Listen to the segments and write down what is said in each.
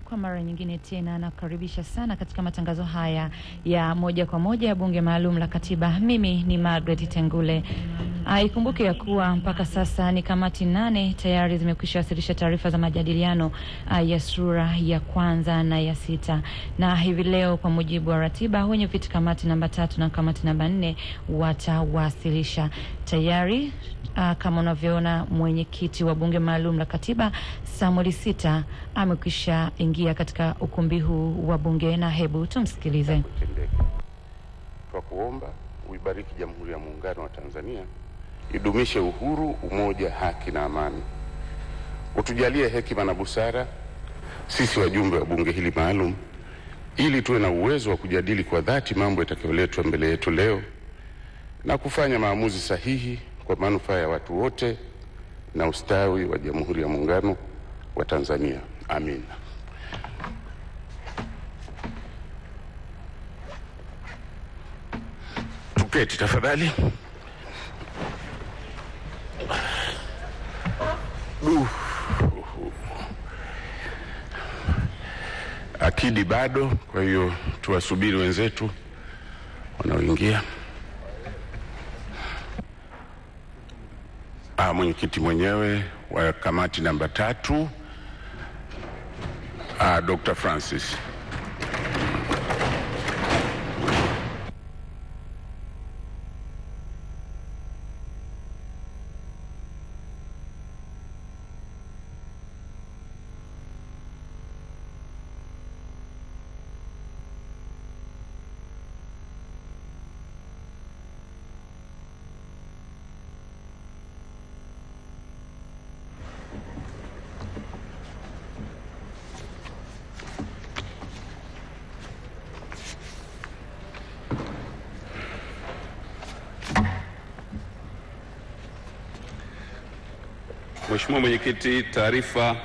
Kwa mara nyingine tena nakukaribisha sana katika matangazo haya ya moja kwa moja ya bunge maalum la katiba. Mimi ni Margaret Tengule. Ikumbuke ya kuwa mpaka sasa ni kamati 8 tayari zimekwisha wasilisha taarifa za majadiliano ya sura ya kwanza na ya 6. Na hivi leo kwa mujibu wa ratiba wenye viti kamati namba 3 na kamati namba 4 watawasilisha tayari. Kama unavyoona mwenyekiti wa bunge maalum la katiba Samuel Sita amekwisha ingia katika ukumbi huu wa bunge, na hebu tumsikilize. Kwa kuomba uibariki Jamhuri ya Muungano wa Tanzania, idumishe uhuru, umoja, haki na amani. Utujalie hekima na busara sisi wajumbe wa bunge hili maalum, ili tuwe na uwezo wa kujadili kwa dhati mambo yatakayoletwa mbele yetu leo na kufanya maamuzi sahihi kwa manufaa ya watu wote na ustawi wa Jamhuri ya Muungano wa Tanzania. Amin. Tuketi tafadhali. Akidi bado, kwa hiyo tuwasubiri wenzetu wanaoingia. Mwenyekiti mwenyewe wa kamati namba 3, Dr. Francis. Mheshimiwa Mwenyekiti, taarifa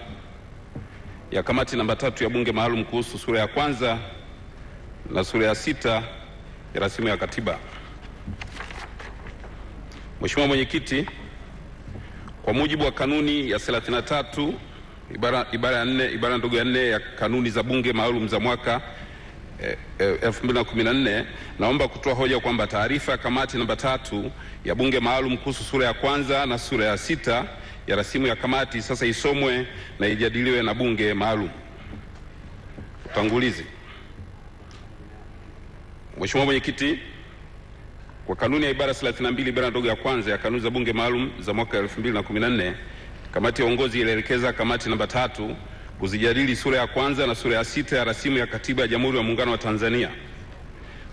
ya kamati namba 3 ya bunge maalum kuhusu sura ya kwanza na sura ya 6 ya rasimu ya katiba. Mheshimiwa Mwenyekiti, kwa mujibu wa kanuni ya 33 ibara ya 4 ibara ndogo ya 4 ya kanuni za bunge maalum za mwaka 2014, naomba kutoa hoja kwamba taarifa ya kamati namba 3 ya bunge maalum kuhusu sura ya kwanza na sura ya 6 ya rasimu ya kamati sasa isomwe na ijadiliwe na bunge maalum. Utangulizi. Mheshimiwa Mwenyekiti, kwa kanuni ya ibara 32 ibara ndogo ya kwanza ya kanuni za bunge maalum za mwaka 2014, kamati ya uongozi ilielekeza kamati namba 3 kuzijadili sura ya kwanza na sura ya 6 ya rasimu ya katiba ya Jamhuri ya Muungano wa Tanzania.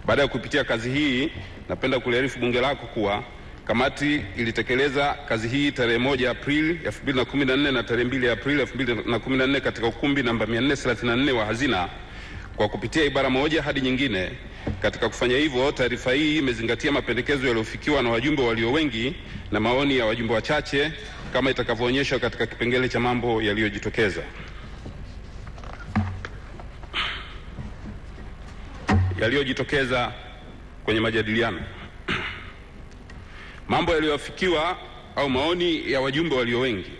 Baada ya kupitia kazi hii, napenda kuliarifu bunge lako kuwa kamati ilitekeleza kazi hii tarehe 1 Aprili 2014 na tarehe 2 Aprili 2014 katika ukumbi namba 434 wa hazina kwa kupitia ibara moja hadi nyingine. Katika kufanya hivyo, taarifa hii imezingatia mapendekezo yaliyofikiwa na wajumbe walio wengi na maoni ya wajumbe wachache kama itakavyoonyeshwa katika kipengele cha mambo yaliyojitokeza. Yaliyojitokeza kwenye majadiliano. Mambo yaliyofikiwa au maoni ya wajumbe walio wengi.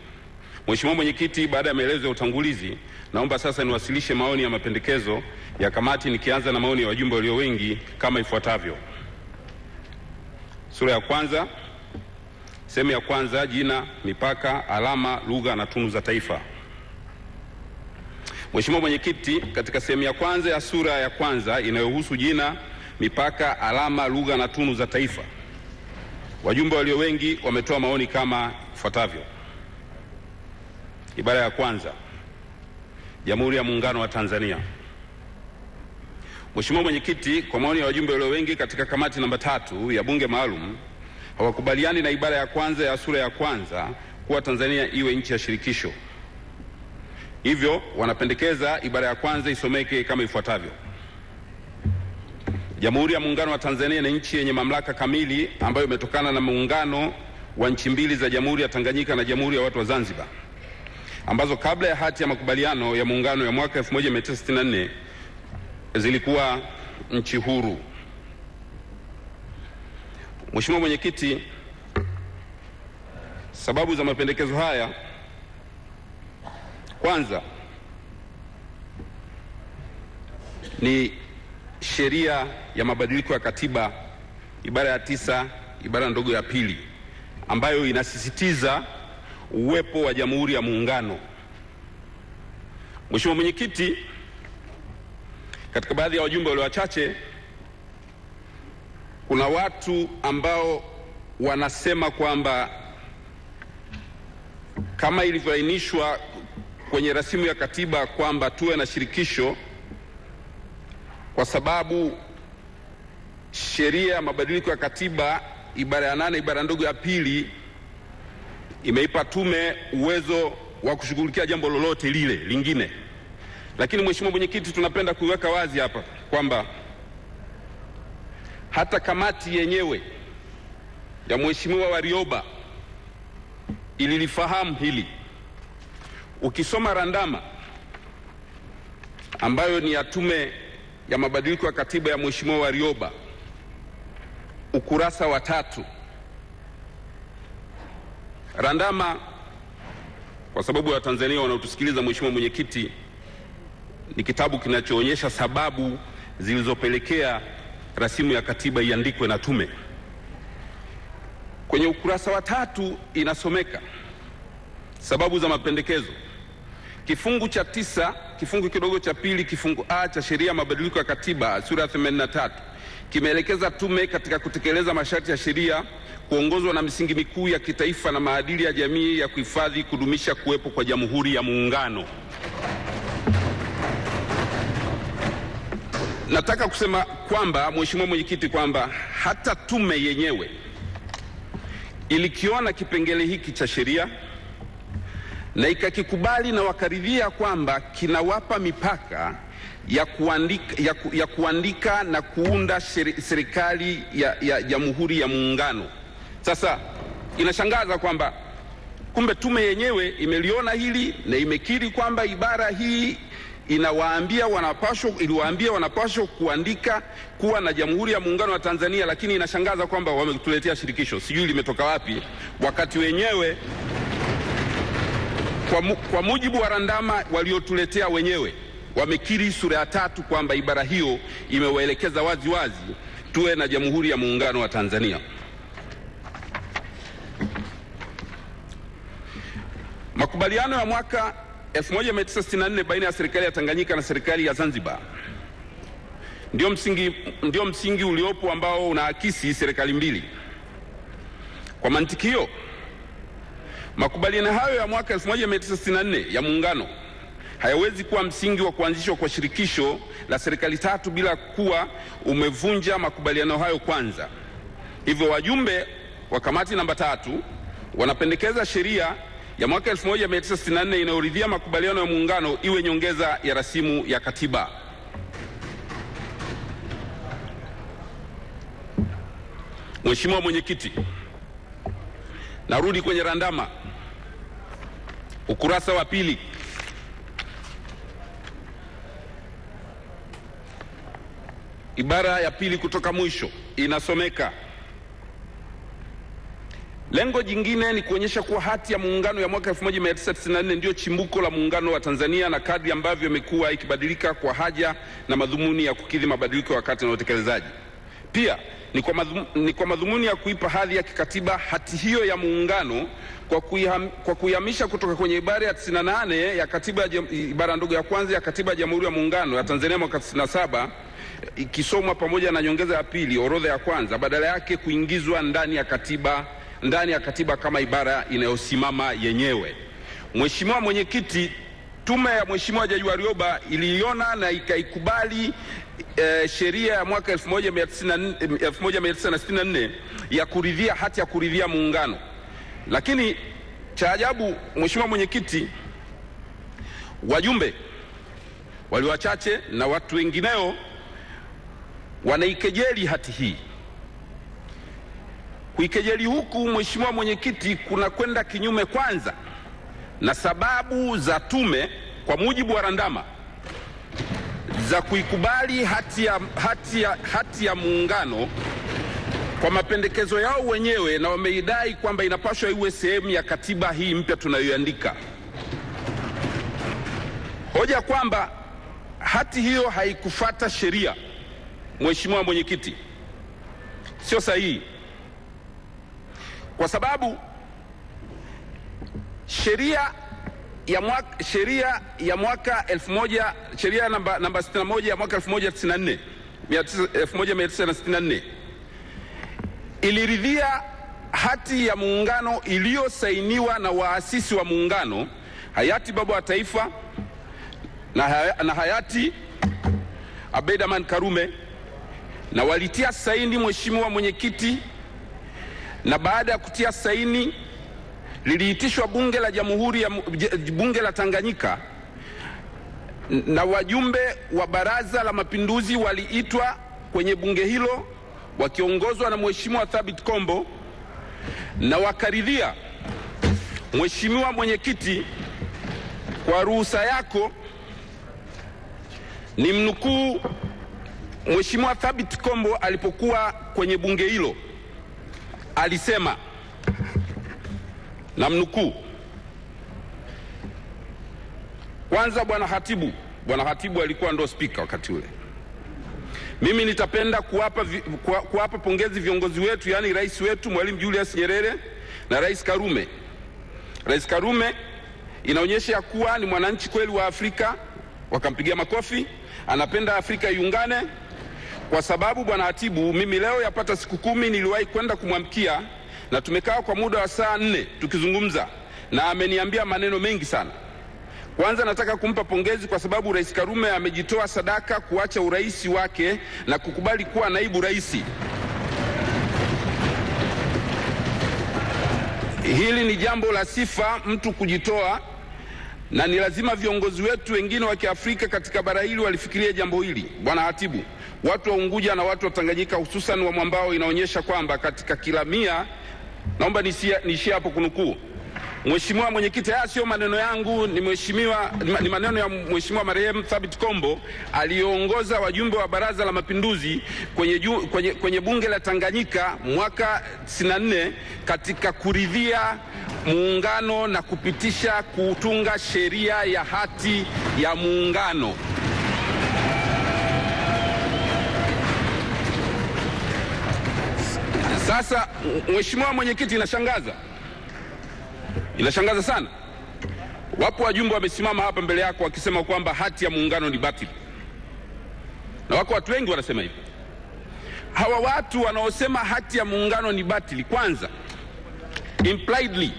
Mheshimiwa Mwenyekiti, baada ya maelezo ya utangulizi, naomba sasa niwasilishe maoni ya mapendekezo ya kamati, nikianza na maoni ya wajumbe walio wengi kama ifuatavyo. Sura ya kwanza, sehemu ya kwanza, jina, mipaka, alama, lugha na tunu za taifa. Mheshimiwa Mwenyekiti, katika sehemu ya kwanza ya sura ya kwanza inayohusu jina, mipaka, alama, lugha na tunu za taifa, wajumbe walio wengi wametoa maoni kama ifuatavyo. Ibara ya kwanza, Jamhuri ya Muungano wa Tanzania. Mheshimiwa Mwenyekiti, kwa maoni ya wajumbe walio wengi katika kamati namba 3 ya bunge maalum, hawakubaliani na ibara ya kwanza ya sura ya kwanza kuwa Tanzania iwe nchi ya shirikisho. Hivyo wanapendekeza ibara ya kwanza isomeke kama ifuatavyo. Jamhuri ya Muungano wa Tanzania ni nchi yenye mamlaka kamili ambayo imetokana na muungano wa nchi mbili za Jamhuri ya Tanganyika na Jamhuri ya Watu wa Zanzibar, ambazo kabla ya hati ya makubaliano ya muungano ya mwaka 1964 zilikuwa nchi huru. Mheshimiwa Mwenyekiti, sababu za mapendekezo haya: kwanza, ni sheria ya mabadiliko ya katiba ibara ya 9 ibara ndogo ya pili, ambayo inasisitiza uwepo wa Jamhuri ya Muungano. Mheshimiwa Mwenyekiti, katika baadhi ya wajumbe wale wachache, kuna watu ambao wanasema kwamba kama ilivyoainishwa kwenye rasimu ya katiba kwamba tuwe na shirikisho, kwa sababu sheria ya mabadiliko ya katiba ibara ya 8 ibara ndogo ya pili imeipa tume uwezo wa kushughulikia jambo lolote lile lingine. Lakini Mheshimiwa Mwenyekiti, tunapenda kuiweka wazi hapa kwamba hata kamati yenyewe ya Mheshimiwa Warioba ililifahamu hili. Ukisoma randama ambayo ni ya tume ya mabadiliko ya katiba ya Mheshimiwa Warioba, ukurasa wa 3, randama, kwa sababu ya Watanzania wanaotusikiliza, Mheshimiwa Mwenyekiti, ni kitabu kinachoonyesha sababu zilizopelekea rasimu ya katiba iandikwe na tume. Kwenye ukurasa wa 3 inasomeka sababu za mapendekezo. Kifungu cha 9 kifungu kidogo cha pili kifungu A cha sheria ya mabadiliko ya katiba sura ya 83 kimeelekeza tume katika kutekeleza masharti ya sheria kuongozwa na misingi mikuu ya kitaifa na maadili ya jamii ya kuhifadhi, kudumisha kuwepo kwa Jamhuri ya Muungano. Nataka kusema kwamba, Mheshimiwa Mwenyekiti, kwamba hata tume yenyewe ilikiona kipengele hiki cha sheria na ikakikubali na wakaridhia kwamba kinawapa mipaka ya kuandika na kuunda serikali ya Jamhuri ya Muungano. Sasa inashangaza kwamba kumbe tume yenyewe imeliona hili na imekiri kwamba ibara hii iliwaambia wanapaswa kuandika kuwa na Jamhuri ya Muungano wa Tanzania, lakini inashangaza kwamba wametuletea shirikisho. Sijui limetoka wapi, wakati wenyewe kwa mujibu wa randama waliotuletea wenyewe wamekiri sura ya 3 kwamba ibara hiyo imewaelekeza wazi wazi tuwe na Jamhuri ya Muungano wa Tanzania. Makubaliano ya mwaka 1964 baina ya serikali ya Tanganyika na serikali ya Zanzibar ndio msingi uliopo ambao unaakisi serikali mbili. Kwa mantiki hiyo, makubaliano hayo ya mwaka 1964 ya muungano hayawezi kuwa msingi wa kuanzishwa kwa shirikisho la serikali 3 bila kuwa umevunja makubaliano hayo kwanza. Hivyo wajumbe wa kamati namba 3 wanapendekeza sheria ya mwaka 1964 inayoridhia makubaliano ya muungano iwe nyongeza ya rasimu ya katiba. Mheshimiwa Mwenyekiti, narudi kwenye randama ukurasa wa 2. Ibara ya 2 kutoka mwisho inasomeka: lengo jingine ni kuonyesha kuwa hati ya muungano ya mwaka 1994 ndio chimbuko la muungano wa Tanzania, na kadri ambavyo imekuwa ikibadilika kwa haja na madhumuni ya kukidhi mabadiliko ya wakati na utekelezaji. Pia ni kwa madhumuni ya kuipa hadhi ya kikatiba hati hiyo ya muungano kwa kuihamisha kutoka kwenye ibara ya 98 ya katiba, ibara ndogo ya kwanza ya katiba ya Jamhuri ya Muungano ya Tanzania mwaka 97, ikisomwa pamoja na nyongeza ya 2 orodha ya kwanza, badala yake kuingizwa ndani ya katiba kama ibara inayosimama yenyewe. Mheshimiwa Mwenyekiti, tume ya Mheshimiwa Jaji Warioba iliiona na ikaikubali sheria ya mwaka 1964 ya kuridhia hati ya kuridhia muungano. Lakini cha ajabu, Mheshimiwa Mwenyekiti, wajumbe walio wachache na watu wengineo wanaikejeli hati hii. Kuikejeli huku, Mheshimiwa Mwenyekiti, kuna kwenda kinyume kwanza na sababu za tume kwa mujibu wa randama za kuikubali hati ya muungano kwa mapendekezo yao wenyewe, na wameidai kwamba inapaswa iwe sehemu ya katiba hii mpya tunayoandika. Hoja kwamba hati hiyo haikufuata sheria. Mheshimiwa Mwenyekiti, sio sahihi, kwa sababu sheria namba 61 ya mwaka 1964 iliridhia hati ya muungano iliyosainiwa na waasisi wa muungano, hayati Baba wa Taifa na hayati Abeid Amani Karume, na walitia saini, Mheshimiwa Mwenyekiti, na baada ya kutia saini liliitishwa bunge la bunge la Tanganyika, na wajumbe wa Baraza la Mapinduzi waliitwa kwenye bunge hilo wakiongozwa na Mheshimiwa Thabit Kombo, na wakaridhia. Mheshimiwa Mwenyekiti, kwa ruhusa yako ni mnukuu Mheshimiwa Thabit Kombo alipokuwa kwenye bunge hilo, alisema, na mnukuu: kwanza, Bwana Hatibu alikuwa ndo spika wakati ule. Mimi nitapenda kuwapa pongezi viongozi wetu, yani rais wetu Mwalimu Julius Nyerere na Rais Karume. Rais Karume inaonyesha kuwa ni mwananchi kweli wa Afrika, wakampigia makofi, anapenda Afrika iungane. Kwa sababu Bwana Hatibu, mimi leo yapata siku 10 niliwahi kwenda kumwamkia, na tumekaa kwa muda wa saa 4 tukizungumza, na ameniambia maneno mengi sana. Kwanza nataka kumpa pongezi kwa sababu Rais Karume amejitoa sadaka kuacha uraisi wake na kukubali kuwa naibu rais. Hili ni jambo la sifa mtu kujitoa, na ni lazima viongozi wetu wengine wa Kiafrika katika bara hili walifikiria jambo hili. Bwana Hatibu, watu wa Unguja na watu wa Tanganyika, hususan wa mwambao, inaonyesha kwamba katika kila mia, naomba niishie hapo kunukuu. Mheshimiwa Mwenyekiti, haya sio maneno yangu, ni maneno ya Mheshimiwa marehemu Thabit Kombo aliongoza wajumbe wa Baraza la Mapinduzi kwenye bunge la Tanganyika mwaka 94 katika kuridhia muungano na kupitisha kutunga sheria ya hati ya muungano. Sasa Mheshimiwa Mwenyekiti, inashangaza sana. Wapo wajumbe wamesimama hapa mbele yako wakisema kwamba hati ya muungano ni batili, na wako watu wengi wanasema hivyo. Hawa watu wanaosema hati ya muungano ni batili, kwanza impliedly,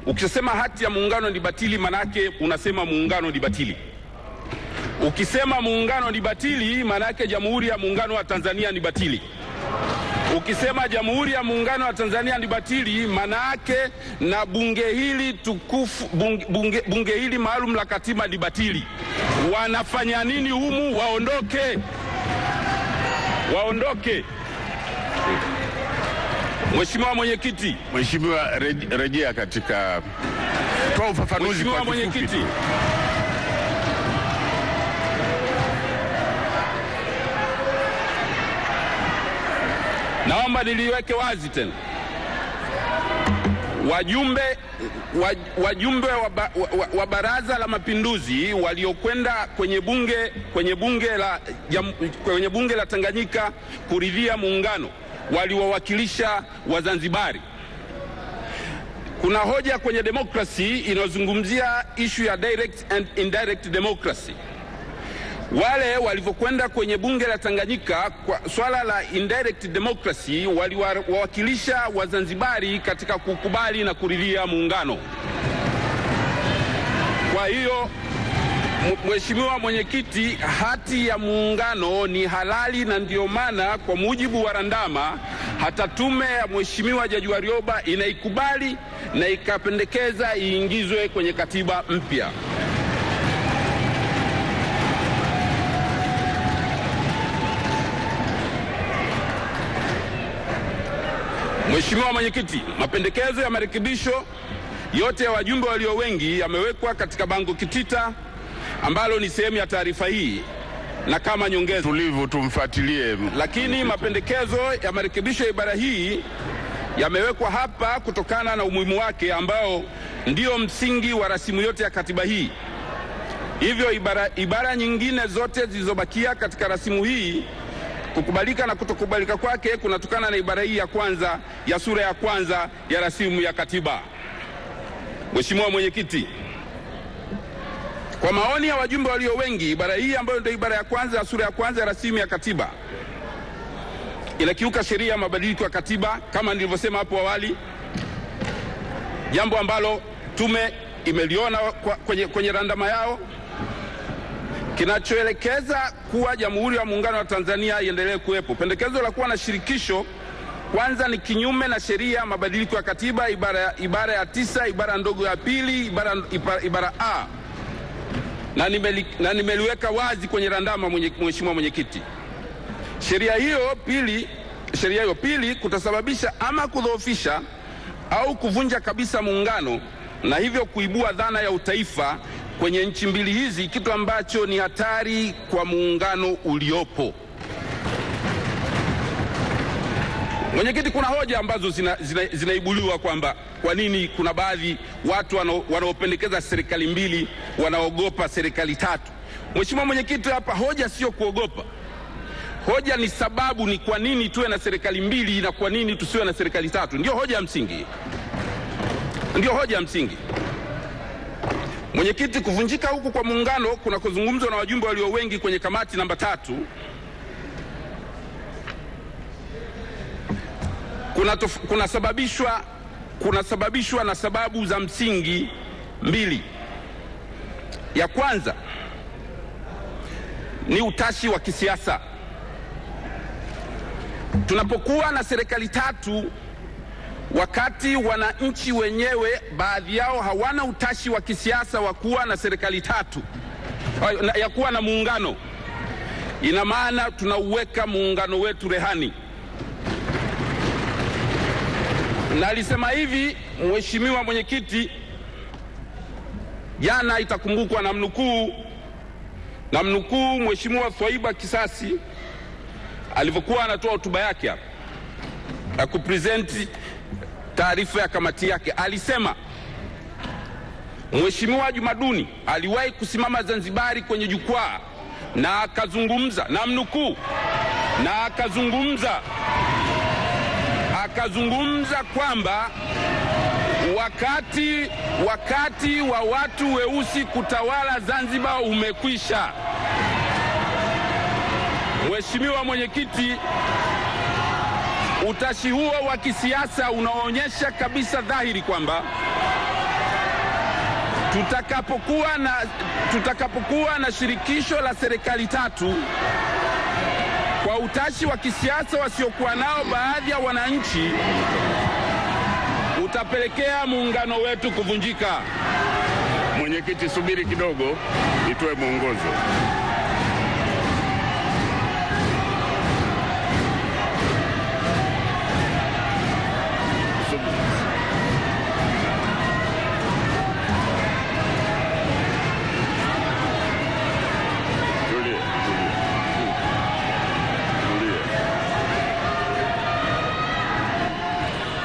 ukisema hati ya muungano ni batili, manake unasema muungano ni batili. Ukisema muungano ni batili, manake Jamhuri ya Muungano wa Tanzania ni batili. Ukisema Jamhuri ya Muungano wa Tanzania ni batili, manake na bunge hili tukufu, bunge hili maalum la katiba ni batili. Wanafanya nini humu? Waondoke. Mheshimiwa Mwenyekiti, Mheshimiwa, rejea katika toa ufafanuzi kwa kifupi. Naomba niliweke wazi tena. Wajumbe wa Baraza la Mapinduzi waliokwenda kwenye bunge la Tanganyika kuridhia muungano waliwawakilisha Wazanzibari. Kuna hoja kwenye demokrasi inayozungumzia issue ya direct and indirect democracy. Wale walivyokwenda kwenye bunge la Tanganyika kwa swala la indirect democracy, waliwawakilisha Wazanzibari katika kukubali na kuridhia muungano. Kwa hiyo Mheshimiwa Mwenyekiti, hati ya muungano ni halali, na ndio maana kwa mujibu wa randama hata tume ya Mheshimiwa Jaji Warioba inaikubali na ikapendekeza iingizwe kwenye katiba mpya. Mheshimiwa Mwenyekiti, mapendekezo ya marekebisho yote ya wajumbe walio wengi yamewekwa katika bango kitita ambalo ni sehemu ya taarifa hii, na kama nyongeza tulivu tumfuatilie. Lakini mapendekezo ya marekebisho ya ibara hii yamewekwa hapa kutokana na umuhimu wake ambao ndio msingi wa rasimu yote ya katiba hii. Hivyo ibara nyingine zote zilizobakia katika rasimu hii, kukubalika na kutokubalika kwake kunatokana na ibara hii ya kwanza ya sura ya kwanza ya rasimu ya katiba. Mheshimiwa Mwenyekiti, kwa maoni ya wajumbe walio wengi, ibara hii ambayo ndio ibara ya kwanza ya sura ya kwanza ya rasimu ya katiba inakiuka sheria ya mabadiliko ya katiba kama nilivyosema hapo awali, jambo ambalo tume imeliona kwenye randama yao, kinachoelekeza kuwa Jamhuri ya Muungano wa Tanzania iendelee kuwepo. Pendekezo la kuwa na shirikisho kwanza ni kinyume na sheria ya mabadiliko ya katiba ibara ya 9 ibara ndogo ya pili ibara A, na nimeliweka wazi kwenye randama, Mheshimiwa Mwenyekiti. Sheria hiyo pili kutasababisha ama kudhoofisha au kuvunja kabisa muungano, na hivyo kuibua dhana ya utaifa kwenye nchi mbili hizi, kitu ambacho ni hatari kwa muungano uliopo. Mwenyekiti, kuna hoja ambazo zinaibuliwa kwamba kwa nini kuna baadhi watu wanaopendekeza serikali mbili wanaogopa serikali tatu. Mheshimiwa Mwenyekiti, hapa hoja sio kuogopa. Hoja ni sababu ni kwa nini tuwe na serikali mbili na kwa nini tusiwe na serikali tatu. Ndio hoja ya msingi. Ndio hoja ya msingi. Mwenyekiti, kuvunjika huku kwa muungano kunakozungumzwa na wajumbe walio wengi kwenye kamati namba 3 kunasababishwa na sababu za msingi mbili. Ya kwanza ni utashi wa kisiasa. Tunapokuwa na serikali tatu wakati wananchi wenyewe baadhi yao hawana utashi wa kisiasa wa kuwa na serikali tatu, ya kuwa na muungano, ina maana tunauweka muungano wetu rehani. Na alisema hivi Mheshimiwa Mwenyekiti jana, itakumbukwa na mnukuu Mheshimiwa Swaiba Kisasi alivyokuwa anatoa hotuba yake hapa na kupresent taarifa ya kamati yake. Alisema Mheshimiwa Jumaduni aliwahi kusimama Zanzibari kwenye jukwaa na akazungumza, na mnukuu, na akazungumza kwamba wakati wa watu weusi kutawala Zanzibar umekwisha. Mheshimiwa Mwenyekiti, utashi huo wa kisiasa unaonyesha kabisa dhahiri kwamba tutakapokuwa na shirikisho la serikali tatu, kwa utashi wa kisiasa wasiokuwa nao baadhi ya wananchi, utapelekea muungano wetu kuvunjika. Mwenyekiti, subiri kidogo nitoe mwongozo.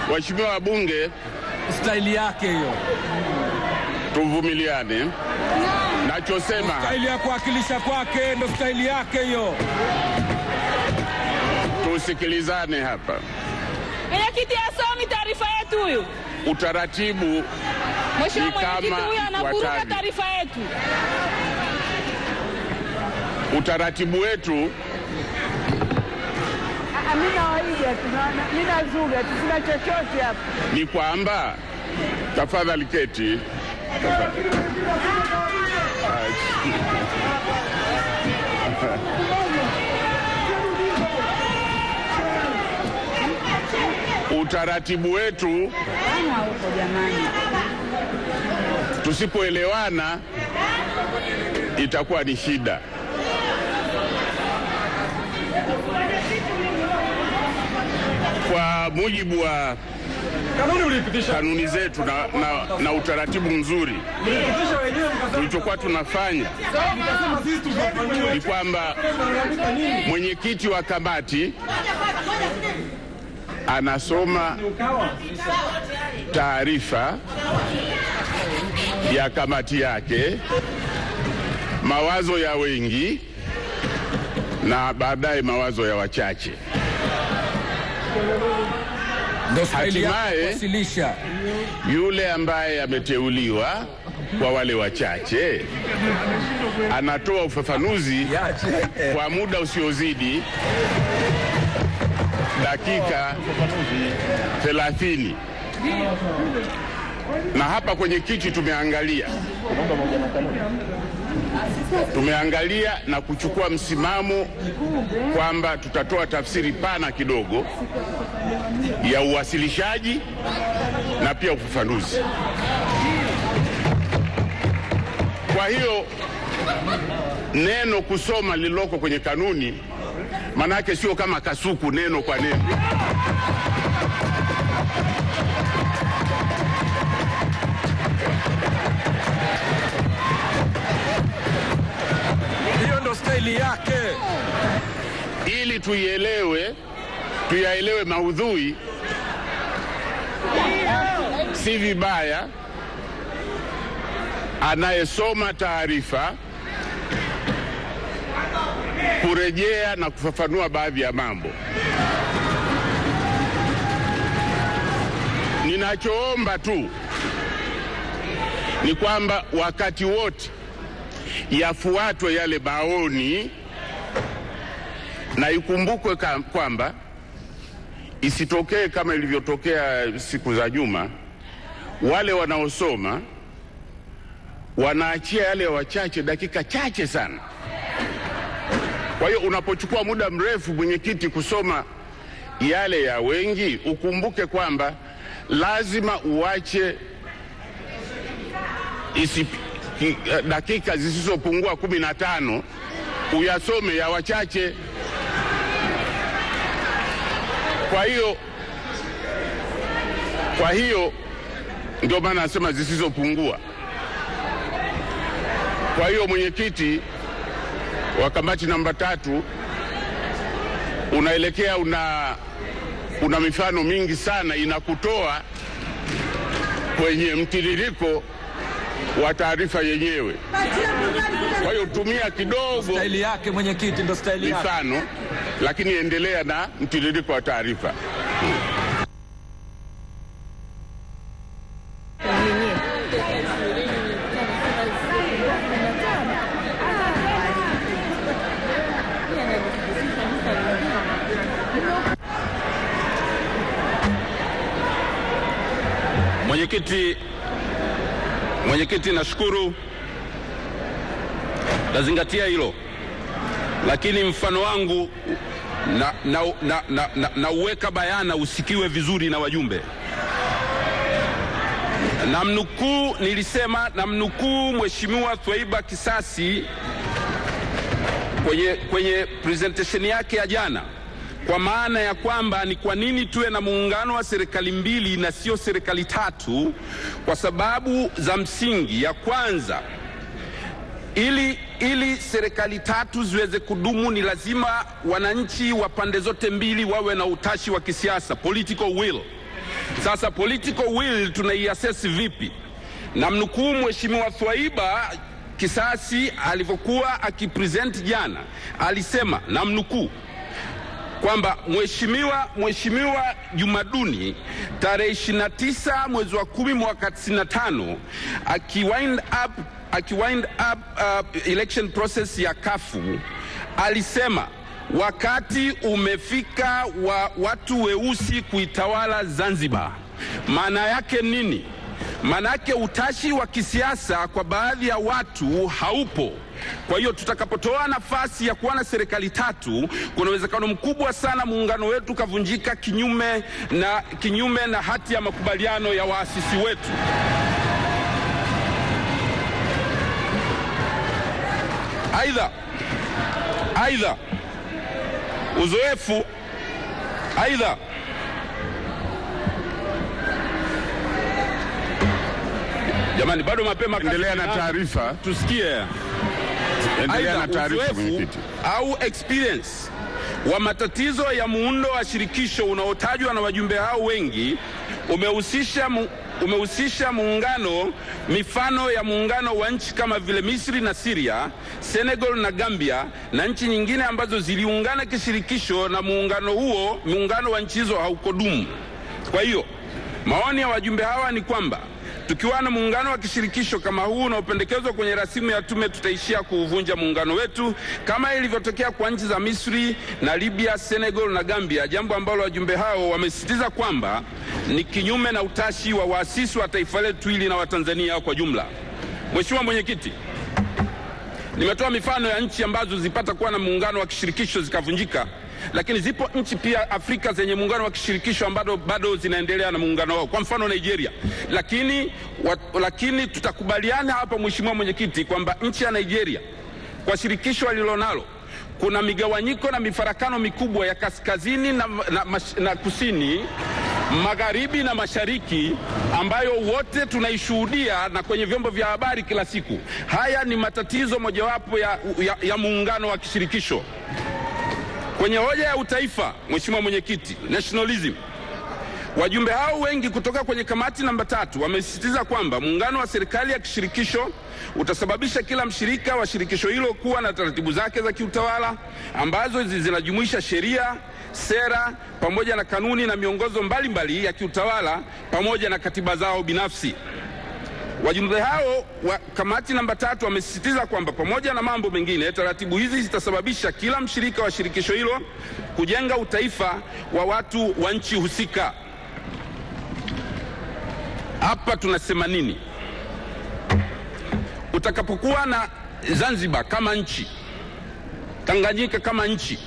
Waheshimiwa wabunge, staili yake hiyo, tuvumiliane. Nachosema staili ya kuwakilisha kwake ndio staili yake hiyo. Tusikilizane hapa. Mwenyekiti asomi taarifa yetu huyu. Utaratibu, Mheshimiwa Mwenyekiti huyu anavuruga taarifa yetu. Utaratibu wetu Tuna chochote hapa ni kwamba, tafadhali keti. Utaratibu wetu, tusipoelewana itakuwa ni shida. Kwa mujibu wa kanuni zetu na utaratibu mzuri, tulichokuwa tunafanya ni kwamba mwenyekiti wa kamati anasoma taarifa ya kamati yake, mawazo ya wengi na baadaye mawazo ya wachache. Hatimaye yule ambaye ameteuliwa kwa wale wachache anatoa ufafanuzi kwa muda usiozidi dakika 30. Na hapa kwenye kiti tumeangalia na kuchukua msimamo kwamba tutatoa tafsiri pana kidogo ya uwasilishaji na pia ufafanuzi. Kwa hiyo neno kusoma lililoko kwenye kanuni manake sio kama kasuku neno kwa neno. Hiyo ndo staili yake. Ili tuyaelewe maudhui, si vibaya anayesoma taarifa kurejea na kufafanua baadhi ya mambo. Ninachoomba tu ni kwamba wakati wote yafuatwe yale maoni, na ikumbukwe kwamba isitokee kama ilivyotokea siku za nyuma, wale wanaosoma wanaachia yale wachache dakika chache sana. Kwa hiyo unapochukua muda mrefu mwenyekiti kusoma yale ya wengi, ukumbuke kwamba lazima uache dakika zisizopungua 15 uyasome ya wachache. Kwa hiyo ndio maana nasema zisizopungua. Kwa hiyo mwenyekiti wa kamati namba 3 unaelekea una mifano mingi sana inakutoa kwenye mtiririko wa taarifa yenyewe. Kwa hiyo tumia kidogo staili yake mwenyekiti, ndo staili yake mifano, lakini endelea na mtiririko wa taarifa. Mwenyekiti, nashukuru, nazingatia hilo, lakini mfano wangu na uweka bayana usikiwe vizuri na wajumbe. Namnukuu Mheshimiwa Twaiba Kisasi kwenye presentation yake ya jana, kwa maana ya kwamba ni kwa nini tuwe na muungano wa serikali mbili na sio serikali tatu, kwa sababu za msingi. Ya kwanza, ili serikali tatu ziweze kudumu ni lazima wananchi wa pande zote mbili wawe na utashi wa kisiasa, political will. Sasa political will tunaiassess vipi? Namnukuu Mheshimiwa Twaiba Kisasi alivyokuwa akipresent jana, alisema, namnukuu, kwamba Mheshimiwa Jumaduni tarehe 29 mwezi wa 10 mwaka 95 akiwind up election process ya kafu, alisema wakati umefika wa watu weusi kuitawala Zanzibar. Maana yake nini? Maana yake utashi wa kisiasa kwa baadhi ya watu haupo. Kwa hiyo tutakapotoa nafasi ya kuwa na serikali tatu, kuna uwezekano mkubwa sana muungano wetu kavunjika kinyume na hati ya makubaliano ya waasisi wetu. Aidha uzoefu jamani, bado mapema, endelea na taarifa tusikie. Endelea na taarifa mwenyekiti. Au experience wa matatizo ya muundo wa shirikisho unaotajwa na wajumbe hao wengi umehusisha umehusisha mifano ya muungano wa nchi kama vile Misri na Syria, Senegal na Gambia na nchi nyingine ambazo ziliungana kishirikisho, na muungano wa nchi hizo haukudumu. Kwa hiyo maoni ya wajumbe hawa ni kwamba tukiwa na muungano wa kishirikisho kama huu unaopendekezwa kwenye rasimu ya tume, tutaishia kuuvunja muungano wetu kama ilivyotokea kwa nchi za Misri na Libya, Senegal na Gambia, jambo ambalo wajumbe hao wamesisitiza kwamba ni kinyume na utashi wa waasisi wa taifa letu hili na Watanzania kwa jumla. Mheshimiwa Mwenyekiti, nimetoa mifano ya nchi ambazo zipata kuwa na muungano wa kishirikisho zikavunjika, lakini zipo nchi pia Afrika zenye muungano wa kishirikisho ambazo bado zinaendelea na muungano wao, kwa mfano Nigeria. Lakini tutakubaliana hapa Mheshimiwa Mwenyekiti kwamba nchi ya Nigeria kwa shirikisho walilonalo kuna migawanyiko na mifarakano mikubwa ya kaskazini na kusini, magharibi na mashariki, ambayo wote tunaishuhudia na kwenye vyombo vya habari kila siku. Haya ni matatizo mojawapo ya muungano wa kishirikisho. Kwenye hoja ya utaifa, Mheshimiwa Mwenyekiti, nationalism, wajumbe hao wengi kutoka kwenye kamati namba 3 wamesisitiza kwamba muungano wa serikali ya kishirikisho utasababisha kila mshirika wa shirikisho hilo kuwa na taratibu zake za kiutawala ambazo zinajumuisha sheria, sera pamoja na kanuni na miongozo mbalimbali ya kiutawala pamoja na katiba zao binafsi. Wajumbe hao wa kamati namba 3 wamesisitiza kwamba pamoja na mambo mengine, taratibu hizi zitasababisha kila mshirika wa shirikisho hilo kujenga utaifa wa watu wa nchi husika. Hapa tunasema nini? Utakapokuwa na Zanzibar kama nchi, Tanganyika kama nchi,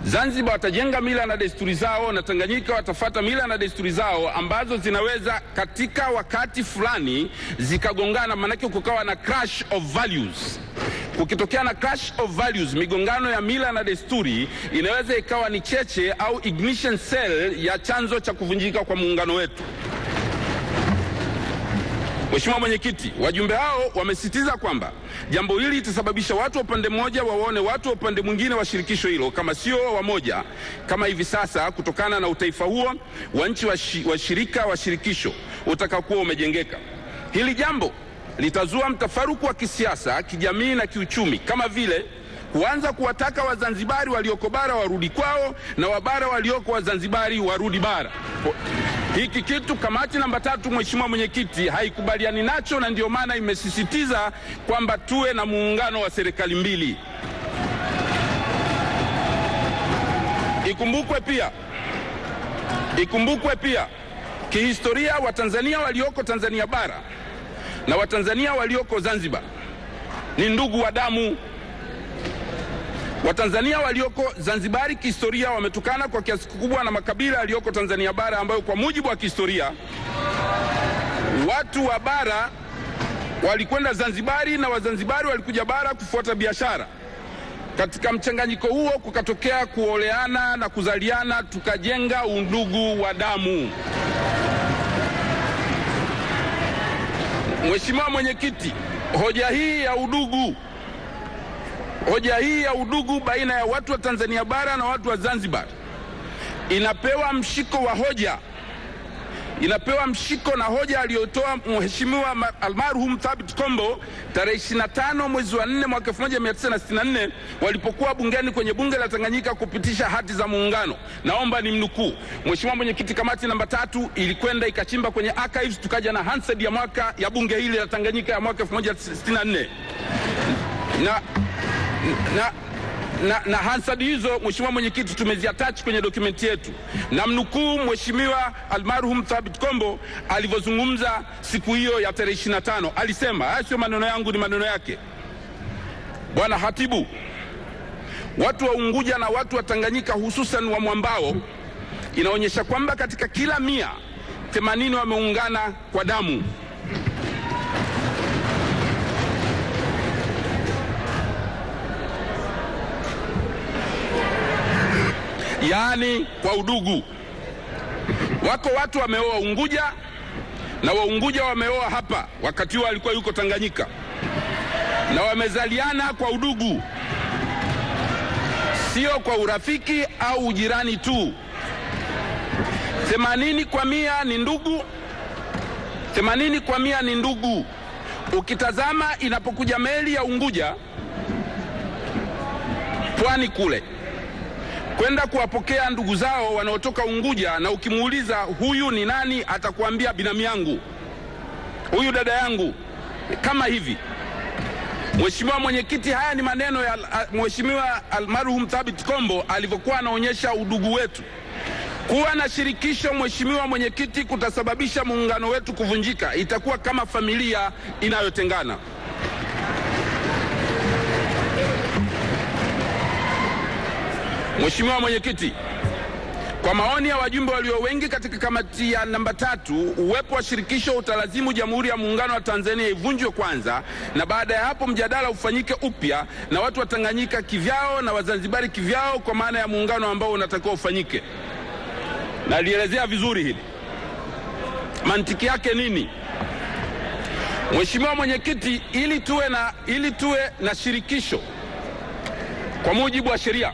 Zanzibar watajenga mila na desturi zao na Tanganyika watafuata mila na desturi zao ambazo zinaweza katika wakati fulani zikagongana, manake kukawa na clash of values. Kukitokea na clash of values, migongano ya mila na desturi, inaweza ikawa ni cheche au ignition cell ya chanzo cha kuvunjika kwa muungano wetu. Mheshimiwa Mwenyekiti, wajumbe hao wamesisitiza kwamba jambo hili litasababisha watu wa upande mmoja waone watu wa upande mwingine wa shirikisho hilo kama sio wamoja kama hivi sasa, kutokana na utaifa huo wa nchi wa shirika wa shirikisho utakaokuwa umejengeka. Hili jambo litazua mtafaruku wa kisiasa, kijamii na kiuchumi, kama vile kuanza kuwataka Wazanzibari walioko bara warudi kwao na wabara walioko Wazanzibari warudi bara. Hiki kitu kamati namba 3, Mheshimiwa Mwenyekiti, haikubaliani nacho, na ndio maana imesisitiza kwamba tuwe na muungano wa serikali mbili. Ikumbukwe pia kihistoria, Watanzania walioko Tanzania bara na Watanzania walioko Zanzibar ni ndugu wa damu. Watanzania walioko Zanzibari kihistoria wametokana kwa kiasi kikubwa na makabila yaliyoko Tanzania bara, ambayo kwa mujibu wa kihistoria watu wa bara walikwenda Zanzibari na Wazanzibari walikuja bara kufuata biashara. Katika mchanganyiko huo kukatokea kuoleana na kuzaliana, tukajenga undugu wa damu. Mheshimiwa Mwenyekiti, hoja hii ya udugu baina ya watu wa Tanzania bara na watu wa Zanzibar inapewa mshiko na hoja aliyotoa Mheshimiwa almarhum Thabit Kombo tarehe 25 mwezi wa 4 mwaka 1964 walipokuwa bungeni kwenye bunge la Tanganyika kupitisha hati za muungano. Naomba nimnukuu. Mheshimiwa Mwenyekiti, kamati namba 3 ilikwenda ikachimba kwenye archives, tukaja na Hansard ya bunge hili la Tanganyika ya mwaka 1964 na Hansard hizo, Mheshimiwa Mwenyekiti, tumeziattach kwenye dokumenti yetu. Na mnukuu Mheshimiwa almarhum Thabit Kombo alivyozungumza siku hiyo ya tarehe 25. Alisema, haya sio maneno yangu, ni maneno yake: Bwana Hatibu, watu wa Unguja na watu wa Tanganyika hususan wa Mwambao, inaonyesha kwamba katika kila 180 wameungana kwa damu. Yaani kwa udugu. Wako watu wameoa Unguja na Waunguja wameoa hapa wakati huo alikuwa yuko Tanganyika, na wamezaliana kwa udugu, sio kwa urafiki au ujirani tu. 80 kwa 100 ni ndugu 80% ni ndugu. Ukitazama inapokuja meli ya Unguja pwani kule kwenda kuwapokea ndugu zao wanaotoka Unguja, na ukimuuliza huyu ni nani, atakwambia binamu yangu, huyu dada yangu, kama hivi. Mheshimiwa Mwenyekiti, haya ni maneno ya Mheshimiwa almarhum Thabit Kombo alivyokuwa anaonyesha udugu wetu. Kuwa na shirikisho, Mheshimiwa Mwenyekiti, kutasababisha muungano wetu kuvunjika. Itakuwa kama familia inayotengana. Mheshimiwa Mwenyekiti, kwa maoni ya wajumbe walio wengi katika kamati ya namba 3, uwepo wa shirikisho utalazimu Jamhuri ya Muungano wa Tanzania ivunjwe kwanza, na baada ya hapo mjadala ufanyike upya na watu wa Tanganyika kivyao na Wazanzibari kivyao, kwa maana ya muungano ambao unatakiwa ufanyike. Nalielezea vizuri hili. Mantiki yake nini? Mheshimiwa Mwenyekiti, ili tuwe na shirikisho kwa mujibu wa sheria,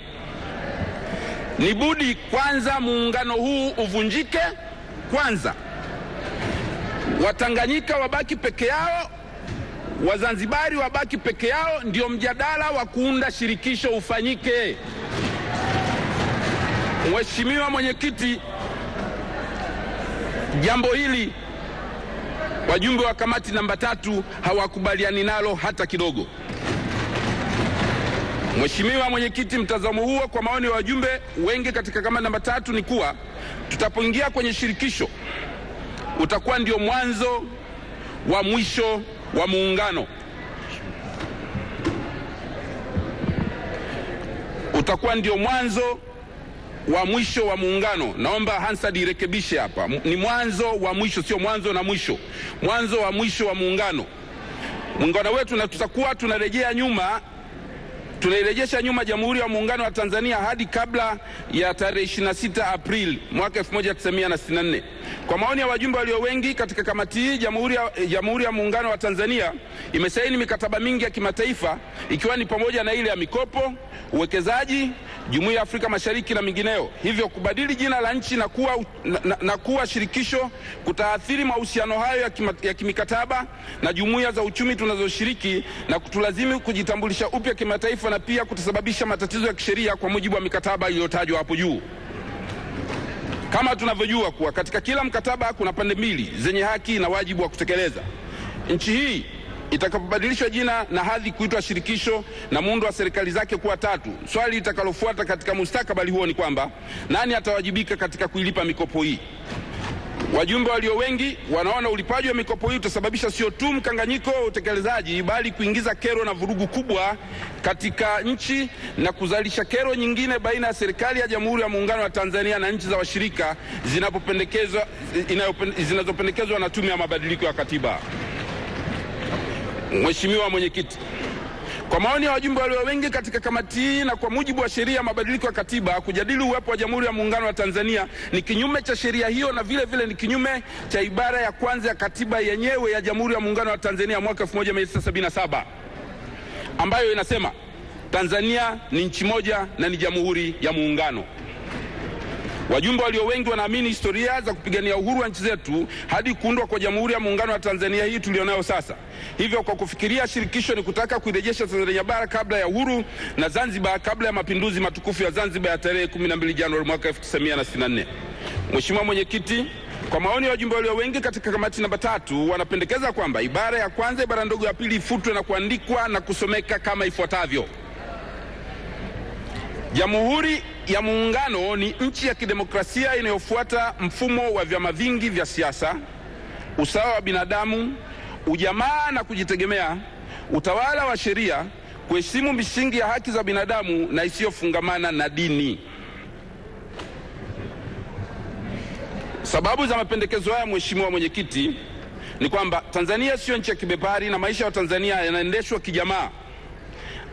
ni budi kwanza muungano huu uvunjike kwanza. Watanganyika wabaki peke yao, Wazanzibari wabaki peke yao, ndio mjadala wa kuunda shirikisho ufanyike. Mheshimiwa Mwenyekiti, jambo hili wajumbe wa kamati namba 3 hawakubaliani nalo hata kidogo. Mheshimiwa Mwenyekiti, mtazamo huo kwa maoni ya wajumbe wengi katika kamati namba 3 ni kuwa tutapoingia kwenye shirikisho utakuwa ndio mwanzo wa mwisho wa muungano. Utakuwa ndio mwanzo wa mwisho wa muungano. Naomba Hansard irekebishe hapa. Ni mwanzo wa mwisho, sio mwanzo na mwisho. Mwanzo wa mwisho wa muungano. Muungano wetu, na tutakuwa tunarejea nyuma, tunairejesha nyuma Jamhuri ya Muungano wa Tanzania hadi kabla ya tarehe 26 Aprili mwaka 1964. Kwa maoni ya wajumbe walio wengi katika kamati hii, Jamhuri ya Muungano wa Tanzania imesaini mikataba mingi ya kimataifa, ikiwa ni pamoja na ile ya mikopo, uwekezaji, Jumuiya ya Afrika Mashariki na mingineo. Hivyo kubadili jina la nchi na kuwa shirikisho kutaathiri mahusiano hayo ya kimikataba na jumuiya za uchumi tunazoshiriki, na kutulazimu kujitambulisha upya kimataifa, na pia kutasababisha matatizo ya kisheria kwa mujibu wa mikataba iliyotajwa hapo juu. Kama tunavyojua kuwa katika kila mkataba kuna pande mbili zenye haki na wajibu wa kutekeleza. Nchi hii itakapobadilishwa jina na hadhi kuitwa shirikisho na muundo wa serikali zake kuwa 3, swali litakalofuata katika mustakabali huo ni kwamba nani atawajibika katika kuilipa mikopo hii? Wajumbe walio wengi wanaona ulipaji wa mikopo hii utasababisha sio tu mkanganyiko wa utekelezaji, bali kuingiza kero na vurugu kubwa katika nchi na kuzalisha kero nyingine baina ya serikali ya Jamhuri ya Muungano wa Tanzania na nchi za washirika zinazopendekezwa na Tume ya Mabadiliko ya Katiba. Mheshimiwa Mwenyekiti, kwa maoni ya wajumbe walio wengi katika kamati hii na kwa mujibu wa sheria ya mabadiliko ya katiba, kujadili uwepo wa Jamhuri ya Muungano wa Tanzania ni kinyume cha sheria hiyo, na vile vile ni kinyume cha ibara ya kwanza ya katiba yenyewe ya Jamhuri ya Muungano wa Tanzania mwaka 1977 ambayo inasema Tanzania ni nchi moja na ni Jamhuri ya Muungano. Wajumbe walio wengi wanaamini historia za kupigania uhuru wa nchi zetu hadi kuundwa kwa Jamhuri ya Muungano wa Tanzania hii tulionayo sasa. Hivyo kwa kufikiria shirikisho ni kutaka kuirejesha Tanzania bara kabla ya uhuru na Zanzibar kabla ya mapinduzi matukufu ya Zanzibar ya tarehe 12 Januari mwaka 1964. Mheshimiwa Mwenyekiti, kwa maoni ya wajumbe walio wengi katika kamati namba 3 wanapendekeza kwamba ibara ya kwanza ibara ndogo ya pili ifutwe na kuandikwa na kusomeka kama ifuatavyo: Jamhuri ya Muungano ni nchi ya kidemokrasia inayofuata mfumo wa vyama vingi vya siasa, usawa wa binadamu, ujamaa na kujitegemea, utawala wa sheria, kuheshimu misingi ya haki za binadamu na isiyofungamana na dini. Sababu za mapendekezo haya, Mheshimiwa Mwenyekiti, ni kwamba Tanzania sio nchi ya kibepari na maisha ya Tanzania yanaendeshwa kijamaa.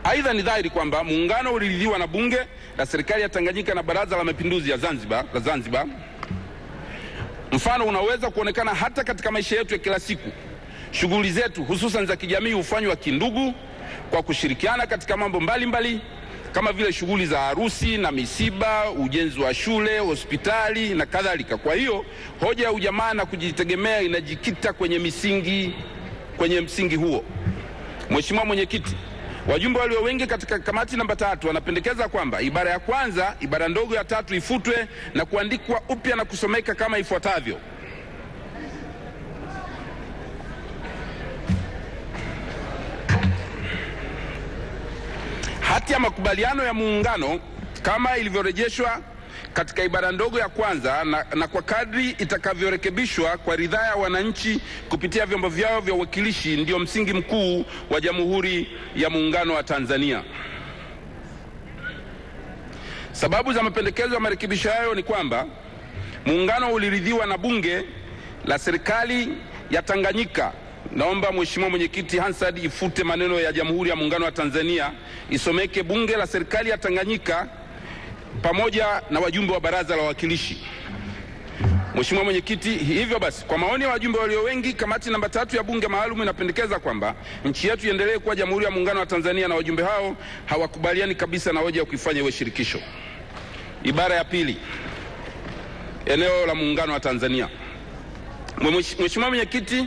Aidha, ni dhahiri kwamba muungano uliridhiwa na Bunge la Serikali ya Tanganyika na Baraza la Mapinduzi ya Zanzibar. Mfano unaweza kuonekana hata katika maisha yetu ya kila siku. Shughuli zetu hususan za kijamii hufanywa kindugu kwa kushirikiana katika mambo mbalimbali kama vile shughuli za harusi na misiba, ujenzi wa shule, hospitali na kadhalika. Kwa hiyo hoja ya ujamaa na kujitegemea inajikita kwenye msingi huo. Mheshimiwa Mwenyekiti, wajumbe walio wengi katika kamati namba 3 wanapendekeza kwamba ibara ya kwanza, ibara ndogo ya 3 ifutwe na kuandikwa upya na kusomeka kama ifuatavyo: hati ya makubaliano ya muungano kama ilivyorejeshwa katika ibara ndogo ya kwanza na kwa kadri itakavyorekebishwa kwa ridhaa ya wananchi kupitia vyombo vyao vya uwakilishi ndio msingi mkuu wa Jamhuri ya Muungano wa Tanzania. Sababu za mapendekezo ya marekebisho hayo ni kwamba muungano uliridhiwa na Bunge la Serikali ya Tanganyika. Naomba Mheshimiwa Mwenyekiti, Hansard ifute maneno ya Jamhuri ya Muungano wa Tanzania, isomeke Bunge la Serikali ya Tanganyika pamoja na wajumbe wa Baraza la Wawakilishi. Mheshimiwa Mwenyekiti, hivyo basi kwa maoni ya wajumbe walio wengi, kamati namba 3 ya Bunge maalum inapendekeza kwamba nchi yetu iendelee kuwa Jamhuri ya Muungano wa Tanzania, na wajumbe hao hawakubaliani kabisa na hoja ya kuifanya iwe shirikisho. Ibara ya pili, eneo la Muungano wa Tanzania. Mheshimiwa Mwenyekiti,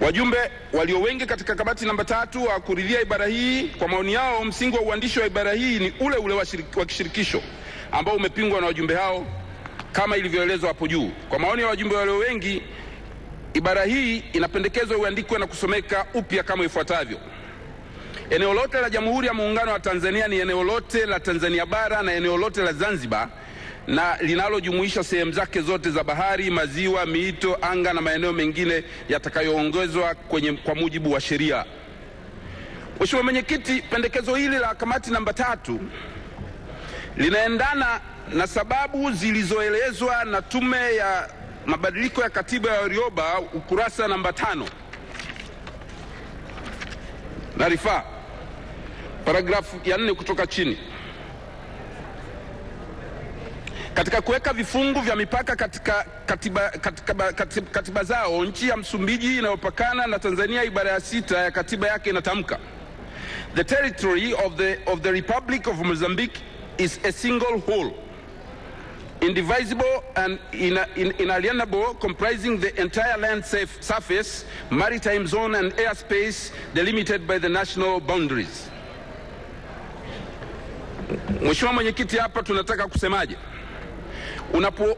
wajumbe walio wengi katika kamati namba 3 wa kuridhia ibara hii, kwa maoni yao msingi wa uandishi wa ibara hii ni ule wa kishirikisho ambao umepingwa na wajumbe hao kama ilivyoelezwa hapo juu. Kwa maoni ya wajumbe walio wengi, ibara hii inapendekezwa uandikwe na kusomeka upya kama ifuatavyo: eneo lote la Jamhuri ya Muungano wa Tanzania ni eneo lote la Tanzania bara na eneo lote la Zanzibar, na linalojumuisha sehemu zake zote za bahari, maziwa, mito, anga na maeneo mengine yatakayoongezwa kwa mujibu wa sheria. Mheshimiwa Mwenyekiti, pendekezo hili la kamati namba 3 linaendana na sababu zilizoelezwa na Tume ya Mabadiliko ya Katiba ya Warioba, ukurasa namba 5 na rifaa paragrafu ya 4 kutoka chini. Katika kuweka vifungu vya mipaka katika katiba zao, nchi ya Msumbiji inayopakana na Tanzania, ibara ya 6 ya katiba yake inatamka: The territory of the Republic of Mozambique is a single whole, indivisible and inalienable, comprising the entire land surface, maritime zone and airspace delimited by the national boundaries. Mheshimiwa Mwenyekiti, hapa tunataka kusemaje?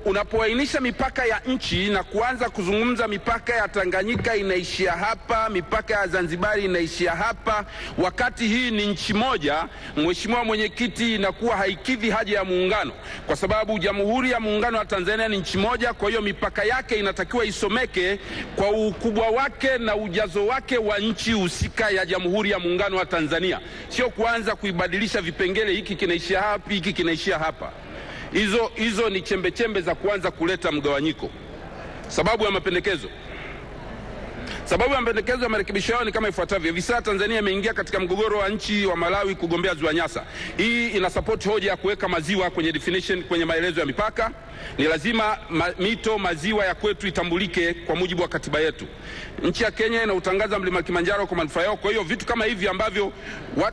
Unapoainisha mipaka ya nchi na kuanza kuzungumza mipaka ya Tanganyika inaishia hapa, mipaka ya Zanzibar inaishia hapa, wakati hii ni nchi moja, Mheshimiwa Mwenyekiti, inakuwa haikidhi haja ya muungano, kwa sababu Jamhuri ya Muungano wa Tanzania ni nchi moja. Kwa hiyo mipaka yake inatakiwa isomeke kwa ukubwa wake na ujazo wake wa nchi husika ya Jamhuri ya Muungano wa Tanzania, sio kuanza kuibadilisha vipengele, hiki kinaishia hapa, hiki kinaishia hapa. Hizo ni chembe za kuanza kuleta mgawanyiko. Sababu ya mapendekezo ya marekebisho yao ni kama ifuatavyo: hivi sasa Tanzania imeingia katika mgogoro wa nchi wa Malawi kugombea ziwa Nyasa. Hii ina support hoja ya kuweka maziwa kwenye definition, kwenye maelezo ya mipaka. Ni lazima mito, maziwa ya kwetu itambulike kwa mujibu wa katiba yetu. Nchi ya Kenya inautangaza mlima Kilimanjaro kwa manufaa yao. Kwa hiyo vitu kama hivi ambavyo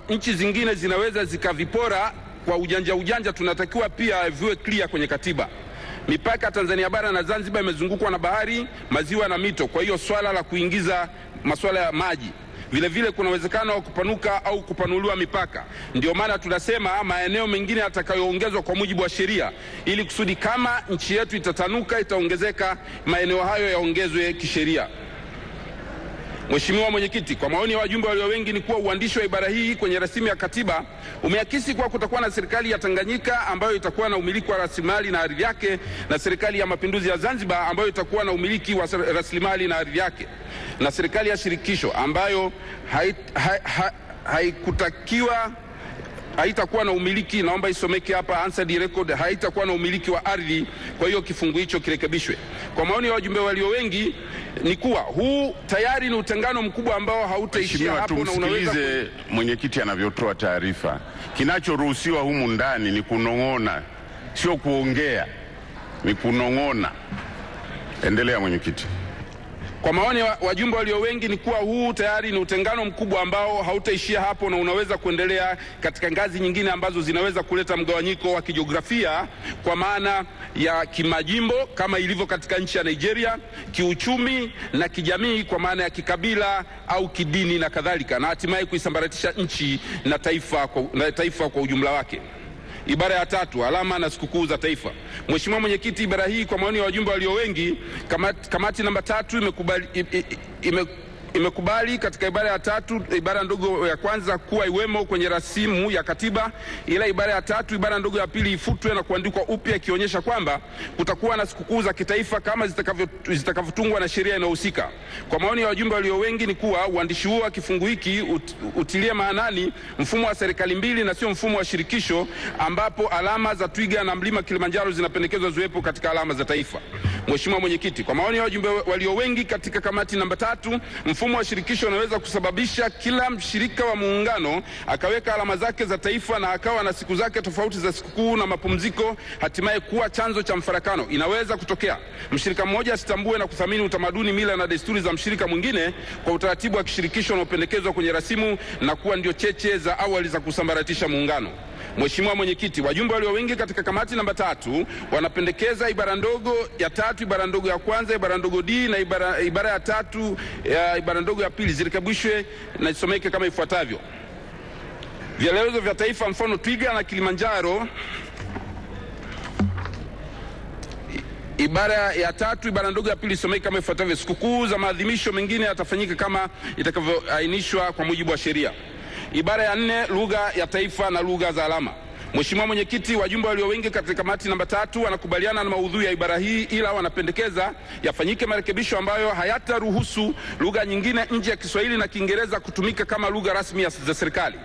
nchi zingine zinaweza zikavipora kwa ujanja, tunatakiwa pia viwe clear kwenye katiba. Mipaka Tanzania bara na Zanzibar imezungukwa na bahari, maziwa na mito. Kwa hiyo swala la kuingiza masuala ya maji, vile vile kuna uwezekano wa kupanuka au kupanuliwa mipaka. Ndio maana tunasema maeneo mengine yatakayoongezwa kwa mujibu wa sheria, ili kusudi kama nchi yetu itatanuka, itaongezeka, maeneo hayo yaongezwe kisheria. Mheshimiwa Mwenyekiti, kwa maoni ya wajumbe walio wengi ni kuwa uandishi wa ibara hii kwenye rasimu ya katiba umeakisi kuwa kutakuwa na serikali ya Tanganyika ambayo itakuwa na umiliki wa rasilimali na ardhi yake, na serikali ya Mapinduzi ya Zanzibar ambayo itakuwa na umiliki wa rasilimali na ardhi yake, na serikali ya shirikisho ambayo haitakuwa na umiliki, naomba isomeke hapa answer the record, haitakuwa na umiliki wa ardhi. Kwa hiyo kifungu hicho kirekebishwe. Kwa maoni ya wajumbe walio wengi ni kuwa huu tayari ni utengano mkubwa ambao hautaishia hapo, na unaweza mwenyekiti anavyotoa taarifa. Kinachoruhusiwa humu ndani ni kunong'ona, sio kuongea, ni kunong'ona. Endelea mwenyekiti. Kwa maoni ya wajumbe walio wengi ni kuwa huu tayari ni utengano mkubwa ambao hautaishia hapo na unaweza kuendelea katika ngazi nyingine ambazo zinaweza kuleta mgawanyiko wa kijiografia kwa maana ya kimajimbo kama ilivyo katika nchi ya Nigeria, kiuchumi na kijamii kwa maana ya kikabila au kidini na kadhalika, na hatimaye kuisambaratisha nchi na taifa kwa ujumla wake. Ibara ya 3, alama na sikukuu za taifa. Mheshimiwa Mwenyekiti, ibara hii kwa maoni ya wajumbe walio wengi, kamati namba 3 imekubali katika ibara ya 3 ibara ndogo ya kwanza kuwa iwemo kwenye rasimu ya katiba, ila ibara ya 3 ibara ndogo ya pili ifutwe na kuandikwa upya, ikionyesha kwamba kutakuwa na sikukuu za kitaifa kama zitakavyotungwa na sheria inayohusika. Kwa maoni ya wajumbe walio wengi ni kuwa uandishi huo wa kifungu hiki utilie maanani mfumo wa serikali mbili na sio mfumo wa shirikisho, ambapo alama za twiga na mlima Kilimanjaro zinapendekezwa ziwepo katika alama za taifa. Mheshimiwa Mwenyekiti, kwa maoni ya wajumbe walio wengi katika kamati namba 3, mfumo wa shirikisho unaweza kusababisha kila mshirika wa muungano akaweka alama zake za taifa na akawa na siku zake tofauti za sikukuu na mapumziko, hatimaye kuwa chanzo cha mfarakano. Inaweza kutokea mshirika mmoja asitambue na kuthamini utamaduni, mila na desturi za mshirika mwingine kwa utaratibu wa kishirikisho unaopendekezwa kwenye rasimu na kuwa ndio cheche za awali za kusambaratisha muungano. Mheshimiwa Mwenyekiti, wajumbe walio wengi katika kamati namba 3 wanapendekeza ibara ndogo ya 3, ibara ndogo ya kwanza, ibara ndogo D na ibara ya 3 ya ibara ndogo ya pili zirekebishwe na isomeke kama ifuatavyo: vielelezo vya taifa mfano twiga na Kilimanjaro. Ibara ya 3 ibara ndogo ya pili isomeke kama ifuatavyo: sikukuu za maadhimisho mengine yatafanyika kama itakavyoainishwa kwa mujibu wa sheria. Ibara ya 4 lugha ya taifa na lugha za alama. Mheshimiwa Mwenyekiti, wajumbe walio wengi katika kamati namba 3 wanakubaliana na maudhui ya ibara hii, ila wanapendekeza yafanyike marekebisho ambayo hayataruhusu lugha nyingine nje ya Kiswahili na Kiingereza kutumika kama lugha rasmi za serikali.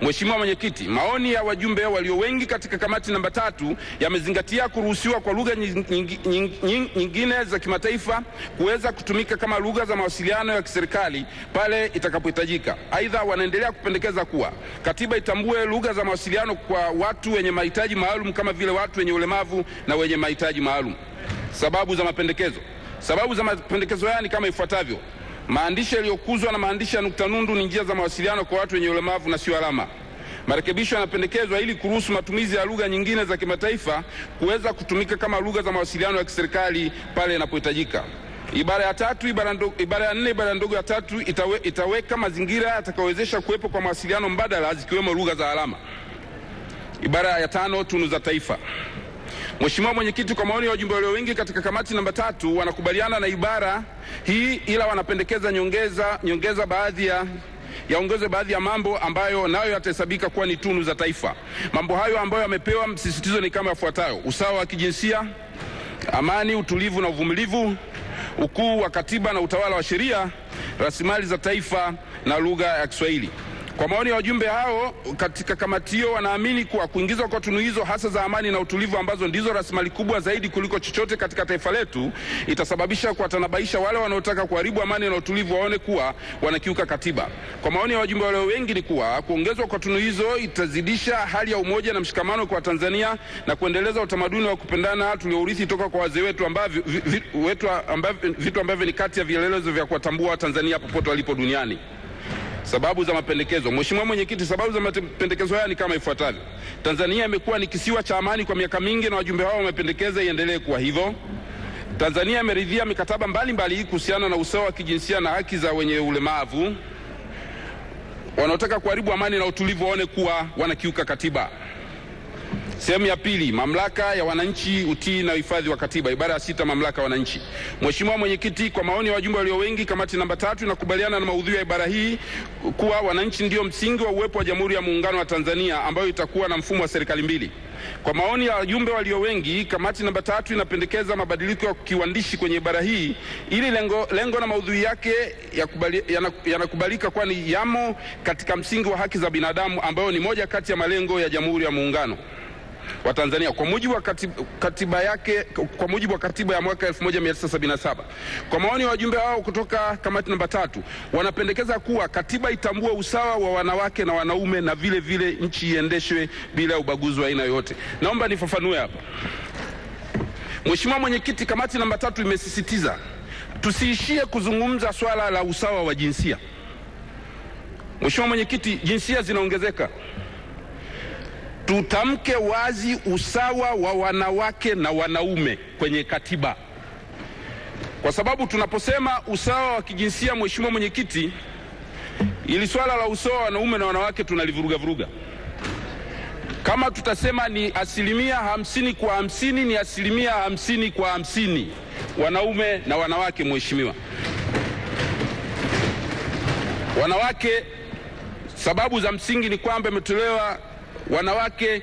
Mheshimiwa Mwenyekiti, maoni ya wajumbe walio wengi katika kamati namba 3 yamezingatia kuruhusiwa kwa lugha nyingine za kimataifa kuweza kutumika kama lugha za mawasiliano ya kiserikali pale itakapohitajika. Aidha, wanaendelea kupendekeza kuwa katiba itambue lugha za mawasiliano kwa watu wenye mahitaji maalum kama vile watu wenye ulemavu na wenye mahitaji maalum. Sababu za mapendekezo haya ni kama ifuatavyo: maandishi yaliyokuzwa na maandishi ya nukta nundu ni njia za mawasiliano kwa watu wenye ulemavu na sio alama. Marekebisho yanapendekezwa ili kuruhusu matumizi ya lugha nyingine za kimataifa kuweza kutumika kama lugha za mawasiliano ya kiserikali pale inapohitajika. Ibara ya 4 ibara ndogo ya 3 itaweka mazingira yatakayowezesha kuwepo kwa mawasiliano mbadala zikiwemo lugha za alama. Ibara ya 5 tunu za taifa. Mheshimiwa Mwenyekiti, kwa maoni ya wajumbe walio wengi katika kamati namba 3 wanakubaliana na ibara hii, ila wanapendekeza nyongeza baadhi ya mambo ambayo nayo yatahesabika kuwa ni tunu za taifa. Mambo hayo ambayo yamepewa msisitizo ni kama yafuatayo: usawa wa kijinsia, amani, utulivu na uvumilivu, ukuu wa katiba na utawala wa sheria, rasilimali za taifa na lugha ya Kiswahili. Kwa maoni ya wajumbe hao katika kamati hiyo, wanaamini kuwa kuingizwa kwa tunu hizo hasa za amani na utulivu, ambazo ndizo rasilimali kubwa zaidi kuliko chochote katika taifa letu, itasababisha kuwatanabaisha wale wanaotaka kuharibu amani na utulivu waone kuwa wanakiuka katiba. Kwa maoni ya wajumbe wale wengi ni kuwa kuongezwa kwa tunu hizo itazidisha hali ya umoja na mshikamano kwa Tanzania na kuendeleza utamaduni wa kupendana tuliourithi toka kwa wazee wetu, vitu ambavyo ni kati ya vielelezo vya kuwatambua Tanzania popote walipo duniani. Sababu za mapendekezo. Mheshimiwa Mwenyekiti, sababu za mapendekezo haya ni kama ifuatavyo: Tanzania imekuwa ni kisiwa cha amani kwa miaka mingi na wajumbe hao wamependekeza iendelee kuwa hivyo. Tanzania imeridhia mikataba mbalimbali kuhusiana na usawa wa kijinsia na haki za wenye ulemavu. Wanaotaka kuharibu amani na utulivu waone kuwa wanakiuka katiba. Sehemu ya pili, mamlaka ya wananchi, utii na uhifadhi wa katiba. Ibara ya 6, mamlaka ya wananchi. Mheshimiwa Mwenyekiti, kwa maoni ya wajumbe walio wengi, kamati namba 3 inakubaliana na maudhui ya ibara hii kuwa wananchi ndio msingi wa uwepo wa Jamhuri ya Muungano wa Tanzania ambayo itakuwa na mfumo wa serikali mbili. Kwa maoni ya wajumbe walio wengi, kamati namba 3 inapendekeza mabadiliko ya kiuandishi kwenye ibara hii ili lengo na maudhui yake yanakubalika kwani yamo katika msingi wa haki za binadamu ambayo ni moja kati ya malengo ya Jamhuri ya Muungano wa Tanzania kwa mujibu wa katiba ya mwaka 1977. Kwa maoni ya wajumbe hao kutoka kamati namba 3, wanapendekeza kuwa katiba itambue usawa wa wanawake na wanaume na vile vile nchi iendeshwe bila ubaguzi wa aina yoyote. Naomba nifafanue hapa. Mheshimiwa Mwenyekiti, kamati namba 3 imesisitiza tusiishie kuzungumza swala la usawa wa jinsia. Mheshimiwa Mwenyekiti, jinsia zinaongezeka. Tutamke wazi usawa wa wanawake na wanaume kwenye katiba, kwa sababu tunaposema usawa wa kijinsia, Mheshimiwa Mwenyekiti, ili swala la usawa wa wanaume na wanawake tunalivuruga vuruga. Kama tutasema ni 50% kwa 50, ni 50% kwa 50 wanaume na wanawake. Mheshimiwa, wanawake, sababu za msingi ni kwamba imetolewa wanawake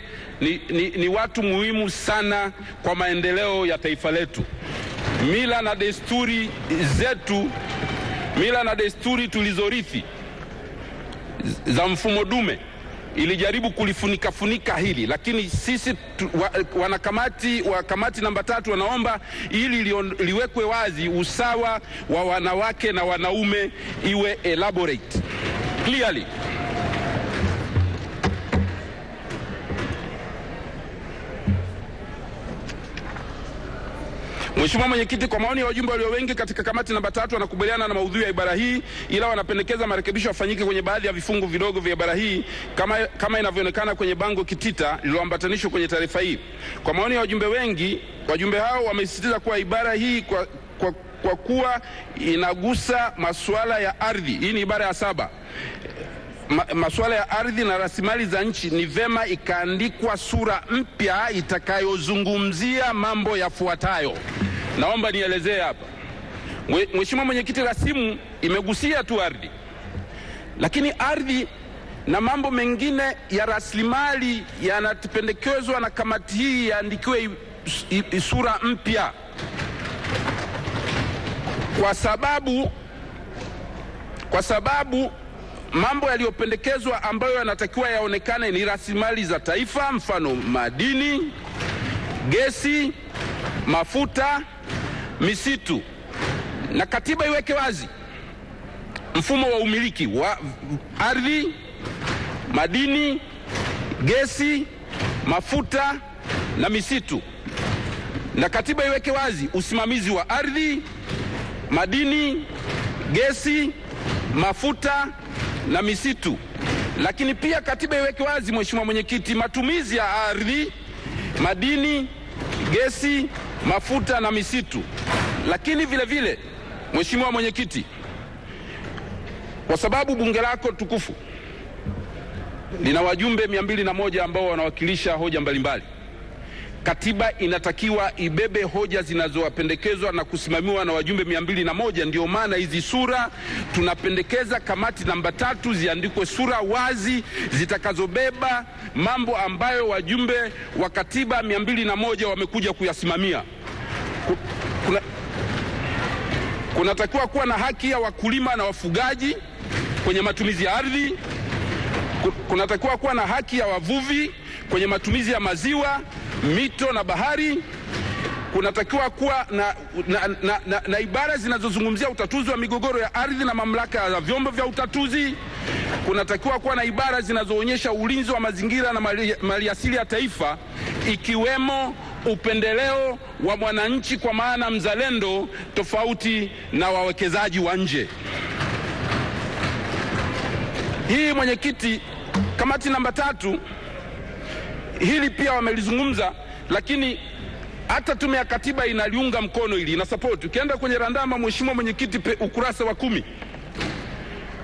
ni watu muhimu sana kwa maendeleo ya taifa letu. Mila na desturi zetu, mila na desturi tulizorithi za mfumo dume ilijaribu kulifunika hili, lakini sisi wanakamati wa kamati namba 3 wanaomba ili liwekwe wazi usawa wa wanawake na wanaume iwe elaborate clearly. Mheshimiwa Mwenyekiti, kwa maoni ya wajumbe walio wengi katika kamati namba 3 wanakubaliana na maudhui ya ibara hii, ila wanapendekeza marekebisho yafanyike kwenye baadhi ya vifungu vidogo vya ibara hii kama inavyoonekana kwenye bango kitita lililoambatanishwa kwenye taarifa hii. Kwa maoni ya wajumbe wengi, wajumbe hao wamesisitiza kuwa ibara hii kwa kuwa inagusa masuala ya ardhi, hii ni ibara ya 7, masuala ya ardhi na rasilimali za nchi, ni vema ikaandikwa sura mpya itakayozungumzia mambo yafuatayo. Naomba nielezee hapa. Mheshimiwa Mwenyekiti, rasimu imegusia tu ardhi, lakini ardhi na mambo mengine ya rasilimali yanapendekezwa na kamati hii yaandikiwe sura mpya, kwa sababu mambo yaliyopendekezwa ambayo yanatakiwa yaonekane ni rasilimali za taifa, mfano madini, gesi, mafuta, misitu, na katiba iweke wazi mfumo wa umiliki wa ardhi, madini, gesi, mafuta na misitu, na katiba iweke wazi usimamizi wa ardhi, madini, gesi, mafuta na misitu. Lakini pia katiba iweke wazi, Mheshimiwa Mwenyekiti, matumizi ya ardhi, madini, gesi, mafuta na misitu. Lakini vile vile, Mheshimiwa Mwenyekiti, kwa sababu bunge lako tukufu lina wajumbe 201 ambao wanawakilisha hoja mbalimbali, katiba inatakiwa ibebe hoja zinazopendekezwa na kusimamiwa na wajumbe 201. Ndio maana hizi sura tunapendekeza kamati namba 3 ziandikwe sura wazi zitakazobeba mambo ambayo wajumbe wa katiba 201 wamekuja kuyasimamia. Kunatakiwa kuwa na haki ya wakulima na wafugaji kwenye matumizi ya ardhi. Kunatakiwa kuwa na haki ya wavuvi kwenye matumizi ya maziwa, mito na bahari. Kunatakiwa kuwa na ibara zinazozungumzia utatuzi wa migogoro ya ardhi na mamlaka ya vyombo vya utatuzi. Kunatakiwa kuwa na ibara zinazoonyesha ulinzi wa mazingira na maliasili ya taifa, ikiwemo upendeleo wa mwananchi kwa maana mzalendo tofauti na wawekezaji wa nje. Hii, Mwenyekiti, kamati namba 3 hili pia wamelizungumza, lakini hata tume ya katiba inaliunga mkono hili, ina support. Ukienda kwenye randama, Mheshimiwa Mwenyekiti, ukurasa wa 10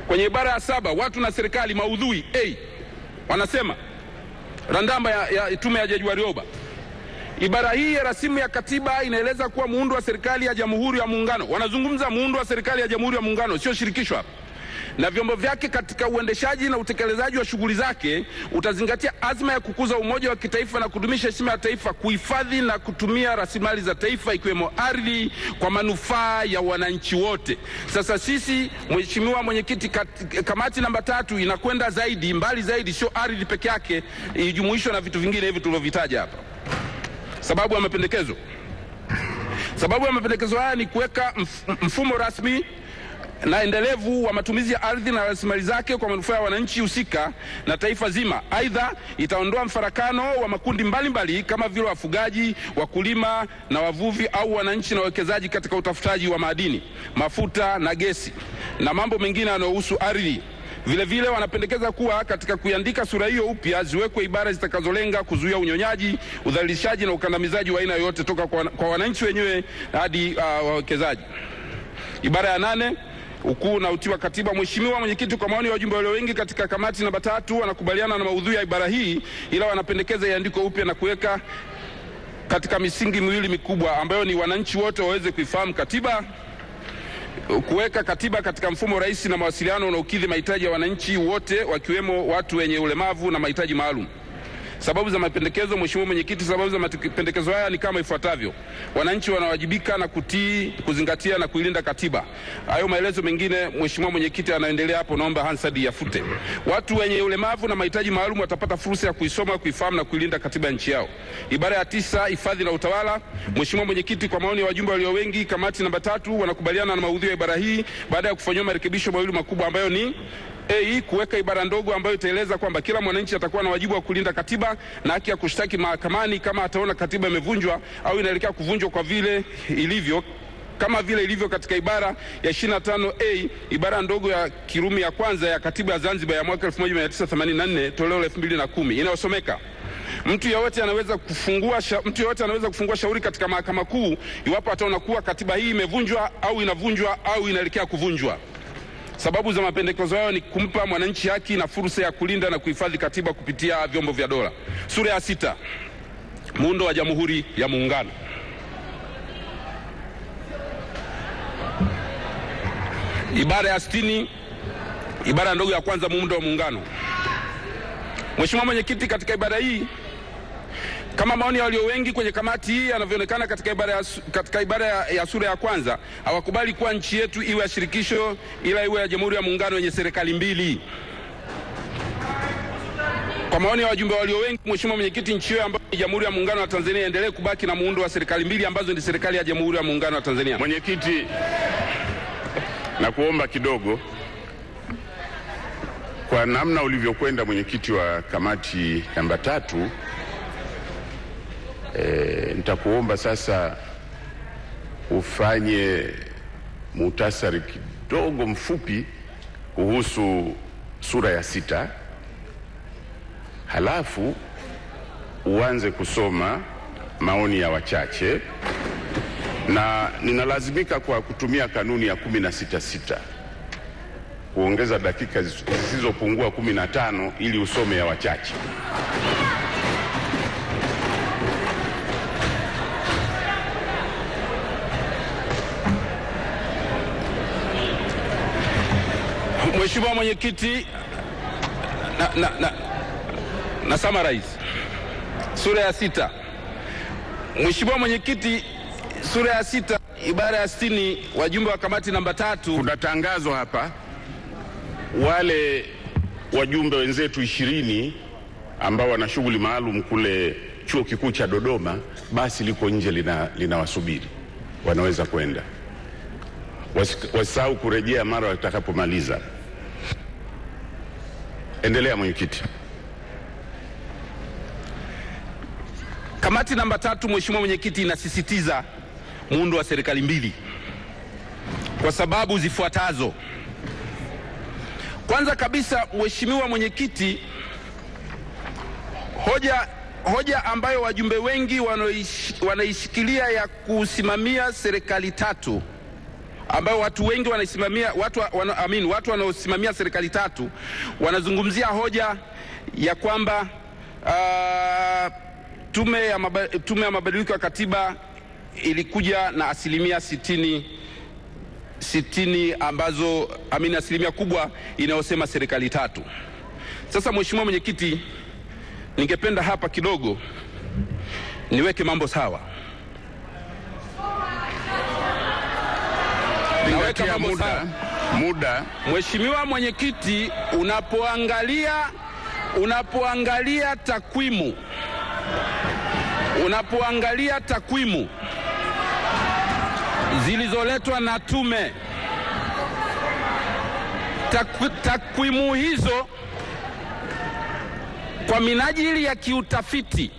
kwenye ibara ya 7, watu na serikali, maudhui A, wanasema randama ya tume ya Jaji Warioba, ibara hii ya rasimu ya katiba inaeleza kuwa muundo wa serikali ya Jamhuri ya Muungano, wanazungumza muundo wa serikali ya Jamhuri ya Muungano, sio shirikisho hapa, na vyombo vyake katika uendeshaji na utekelezaji wa shughuli zake utazingatia azma ya kukuza umoja wa kitaifa na kudumisha heshima ya taifa, kuhifadhi na kutumia rasilimali za taifa ikiwemo ardhi kwa manufaa ya wananchi wote. Sasa sisi, Mheshimiwa Mwenyekiti, kamati namba 3 inakwenda mbali zaidi, sio ardhi peke yake, ijumuishwe na vitu vingine hivi tulivyovitaja hapa. Sababu ya mapendekezo haya ni kuweka mfumo rasmi na endelevu wa matumizi ya ardhi na rasilimali zake kwa manufaa ya wananchi husika na taifa zima. Aidha, itaondoa mfarakano wa makundi mbalimbali kama vile wafugaji, wakulima na wavuvi au wananchi na wawekezaji katika utafutaji wa madini, mafuta na gesi na mambo mengine yanayohusu ardhi. Vile vile wanapendekeza kuwa katika kuiandika sura hiyo upya ziwekwe ibara zitakazolenga kuzuia unyonyaji, udhalilishaji na ukandamizaji wa aina yoyote toka kwa wananchi wenyewe hadi wawekezaji. Ibara ya 8 ukuu na utii wa katiba. Mheshimiwa Mwenyekiti, kwa maoni ya wajumbe walio wengi katika kamati namba 3 wanakubaliana na maudhui ya ibara hii, ila wanapendekeza iandikwe upya na kuweka katika misingi miwili mikubwa ambayo ni wananchi wote waweze kuifahamu katiba, kuweka katiba katika mfumo rahisi na mawasiliano unaokidhi mahitaji ya wananchi wote wakiwemo watu wenye ulemavu na mahitaji maalum. Sababu za mapendekezo. Mheshimiwa Mwenyekiti, sababu za mapendekezo haya ni kama ifuatavyo: wananchi wanawajibika na kutii, kuzingatia na kuilinda katiba. Hayo maelezo mengine Mheshimiwa Mwenyekiti anaendelea hapo, naomba Hansard yafute. Watu wenye ulemavu na mahitaji maalum watapata fursa ya kuisoma, kuifahamu na kuilinda katiba ya nchi yao. Ibara ya 9 hifadhi na utawala. Mheshimiwa Mwenyekiti, kwa maoni ya wajumbe walio wengi kamati namba 3 wanakubaliana na maudhui ya ibara hii baada ya kufanywa marekebisho mawili makubwa ambayo ni kuweka ibara ndogo ambayo itaeleza kwamba kila mwananchi atakuwa na wajibu wa kulinda katiba na haki ya kushtaki mahakamani kama ataona katiba imevunjwa au inaelekea kuvunjwa kama vile ilivyo katika ibara ya 25A ibara ndogo ya Kirumi ya kwanza ya katiba ya Zanzibar ya mwaka 1984 toleo la 2010 inayosomeka: Mtu yeyote anaweza kufungua shauri katika mahakama kuu iwapo ataona kuwa katiba hii imevunjwa au inavunjwa au inaelekea kuvunjwa. Sababu za mapendekezo hayo ni kumpa mwananchi haki na fursa ya kulinda na kuhifadhi katiba kupitia vyombo vya dola. Sura ya 6 muundo wa Jamhuri ya Muungano. Ibara ya 60 ibara ndogo ya kwanza muundo wa muungano. Mheshimiwa Mwenyekiti, katika ibara hii kama maoni ya walio wengi kwenye kamati hii yanavyoonekana katika ibara ya sura ya kwanza, hawakubali kuwa nchi yetu iwe ya shirikisho ila iwe ya Jamhuri ya Muungano yenye serikali mbili. Kwa maoni ya wajumbe walio wengi, Mheshimiwa Mwenyekiti, nchi hiyo ambayo ni Jamhuri ya Muungano wa Tanzania iendelee kubaki na muundo wa serikali mbili ambazo ni serikali ya Jamhuri ya Muungano wa Tanzania. Mwenyekiti, na kuomba kidogo kwa namna ulivyokwenda mwenyekiti wa kamati namba 3, nitakuomba sasa ufanye muhtasari kidogo mfupi kuhusu sura ya 6, halafu uanze kusoma maoni ya wachache, na ninalazimika kwa kutumia kanuni ya 16:6 kuongeza dakika zisizopungua 15 ili usome ya wachache. Mheshimiwa Mwenyekiti, na summarize sura ya 6. Mheshimiwa Mwenyekiti, sura ya 6 ibara ya 60, wajumbe wa kamati namba 3. Kuna tangazo hapa, wale wajumbe wenzetu 20 ambao wana shughuli maalum kule Chuo Kikuu cha Dodoma, basi liko nje linawasubiri, wanaweza kwenda, wasisahau kurejea mara watakapomaliza. Endelea mwenyekiti. Kamati namba 3, Mheshimiwa Mwenyekiti, inasisitiza muundo wa serikali mbili kwa sababu zifuatazo. Kwanza kabisa, Mheshimiwa Mwenyekiti, hoja ambayo wajumbe wengi wanaishikilia ya kusimamia serikali tatu, ambayo watu wengi wanaisimamia, watu wanaosimamia serikali tatu wanazungumzia hoja ya kwamba tume ya mabadiliko ya katiba ilikuja na asilimia 60 ambazo asilimia kubwa inayosema serikali tatu. Sasa Mheshimiwa Mwenyekiti, ningependa hapa kidogo niweke mambo sawa. Naweka mambo sawa. Muda. Mheshimiwa Mwenyekiti, unapoangalia takwimu zilizoletwa na tume Takwimu hizo kwa minajili ya kiutafiti,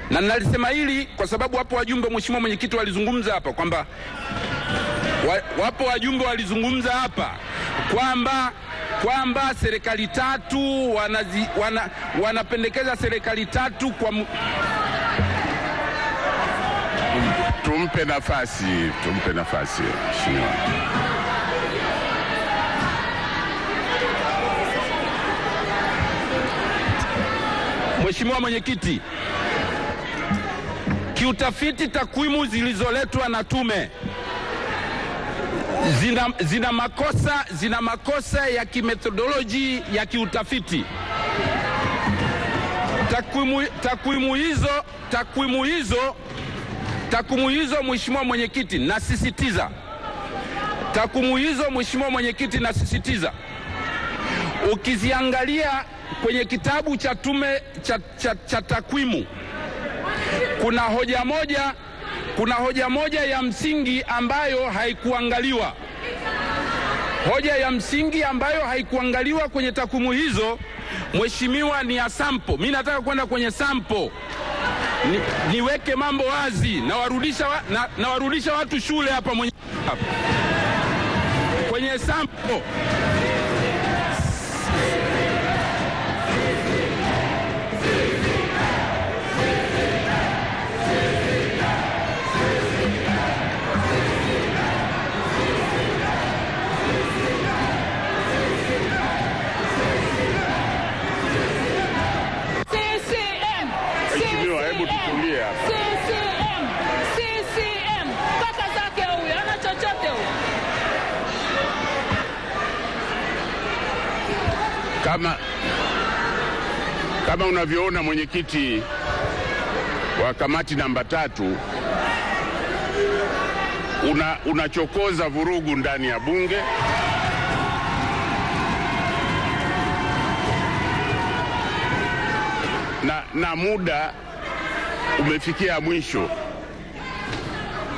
na nalisema hili kwa sababu wapo wajumbe, Mheshimiwa Mwenyekiti, walizungumza hapa kwamba wapo wajumbe walizungumza hapa kwamba serikali tatu wanapendekeza serikali tatu kwa Tumpe nafasi Mheshimiwa. Mheshimiwa Mwenyekiti, kiutafiti takwimu zilizoletwa na tume zina makosa ya kimethodology ya kiutafiti. Takwimu hizo Mheshimiwa Mwenyekiti, nasisitiza, takwimu hizo Mheshimiwa Mwenyekiti, nasisitiza, ukiziangalia kwenye kitabu cha tume cha takwimu, kuna hoja moja ya msingi ambayo haikuangaliwa. Hoja ya msingi ambayo haikuangaliwa kwenye takwimu hizo, Mheshimiwa, ni ya sample. Mimi nataka kwenda kwenye sample. Niweke mambo wazi, na warudisha watu shule hapa kwenye sample. Kama unavyoona mwenyekiti wa kamati namba 3, unachokoza vurugu ndani ya bunge, na muda umefikia mwisho.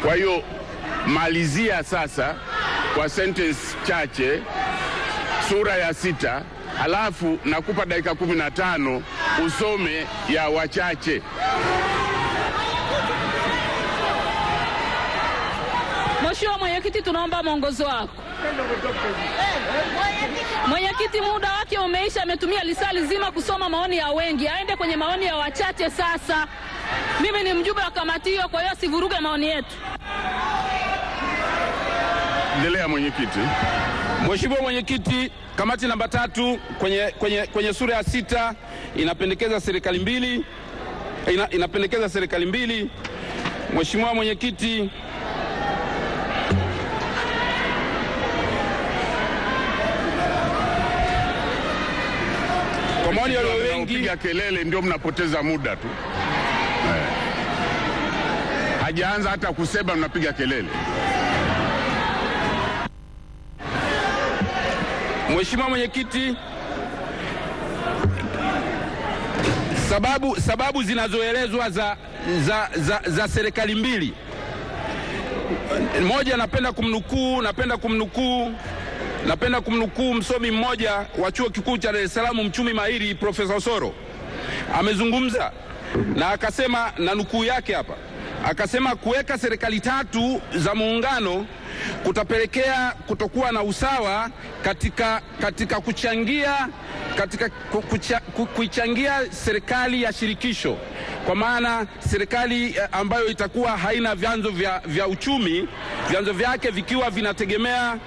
Kwa hiyo malizia sasa kwa sentence chache sura ya 6, alafu nakupa dakika 15 usome ya wachache. Mheshimiwa Mwenyekiti, tunaomba mwongozo wako. Mwenyekiti, muda wake umeisha, ametumia lisali zima kusoma maoni ya wengi, aende kwenye maoni ya wachache sasa. Mimi ni mjumbe wa kamati hiyo, kwa hiyo sivuruge maoni yetu. Endelea mwenyekiti. Mheshimiwa Mwenyekiti, kamati namba 3 kwenye sura ya 6 inapendekeza serikali mbili. Mheshimiwa Mwenyekiti, kwa maoni ya wengi, piga kelele ndio mnapoteza muda tu. Hajaanza hata kusema mnapiga kelele. Mheshimiwa Mwenyekiti, sababu zinazoelezwa za serikali mbili, moja, napenda kumnukuu msomi mmoja wa Chuo Kikuu cha Dar es Salaam, mchumi mahiri, Profesa Osoro. Amezungumza na akasema, na nukuu yake hapa, akasema kuweka serikali 3 za muungano kutapelekea kutokuwa na usawa katika kuichangia serikali ya shirikisho, kwa maana serikali ambayo itakuwa haina vyanzo vya uchumi, vyanzo vyake vikiwa vinategemea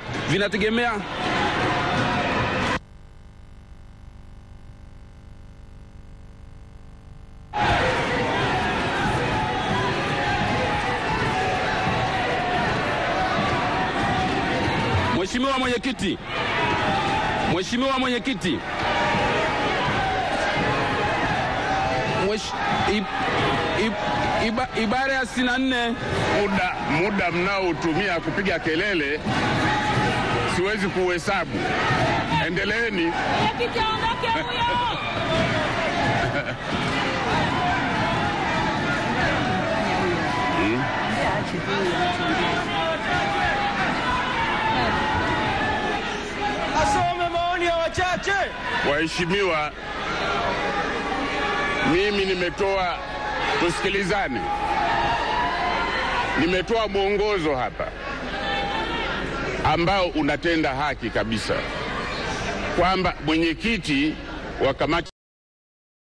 Mheshimiwa Mwenyekiti, ibara ya 64, muda mnaotumia kupiga kelele siwezi kuhesabu. Endeleeni. Mwenyekiti aondoke huyo. Mwache. Waheshimiwa, mimi nimetoa, tusikilizane, nimetoa mwongozo hapa ambao unatenda haki kabisa, kwamba mwenyekiti wa kamati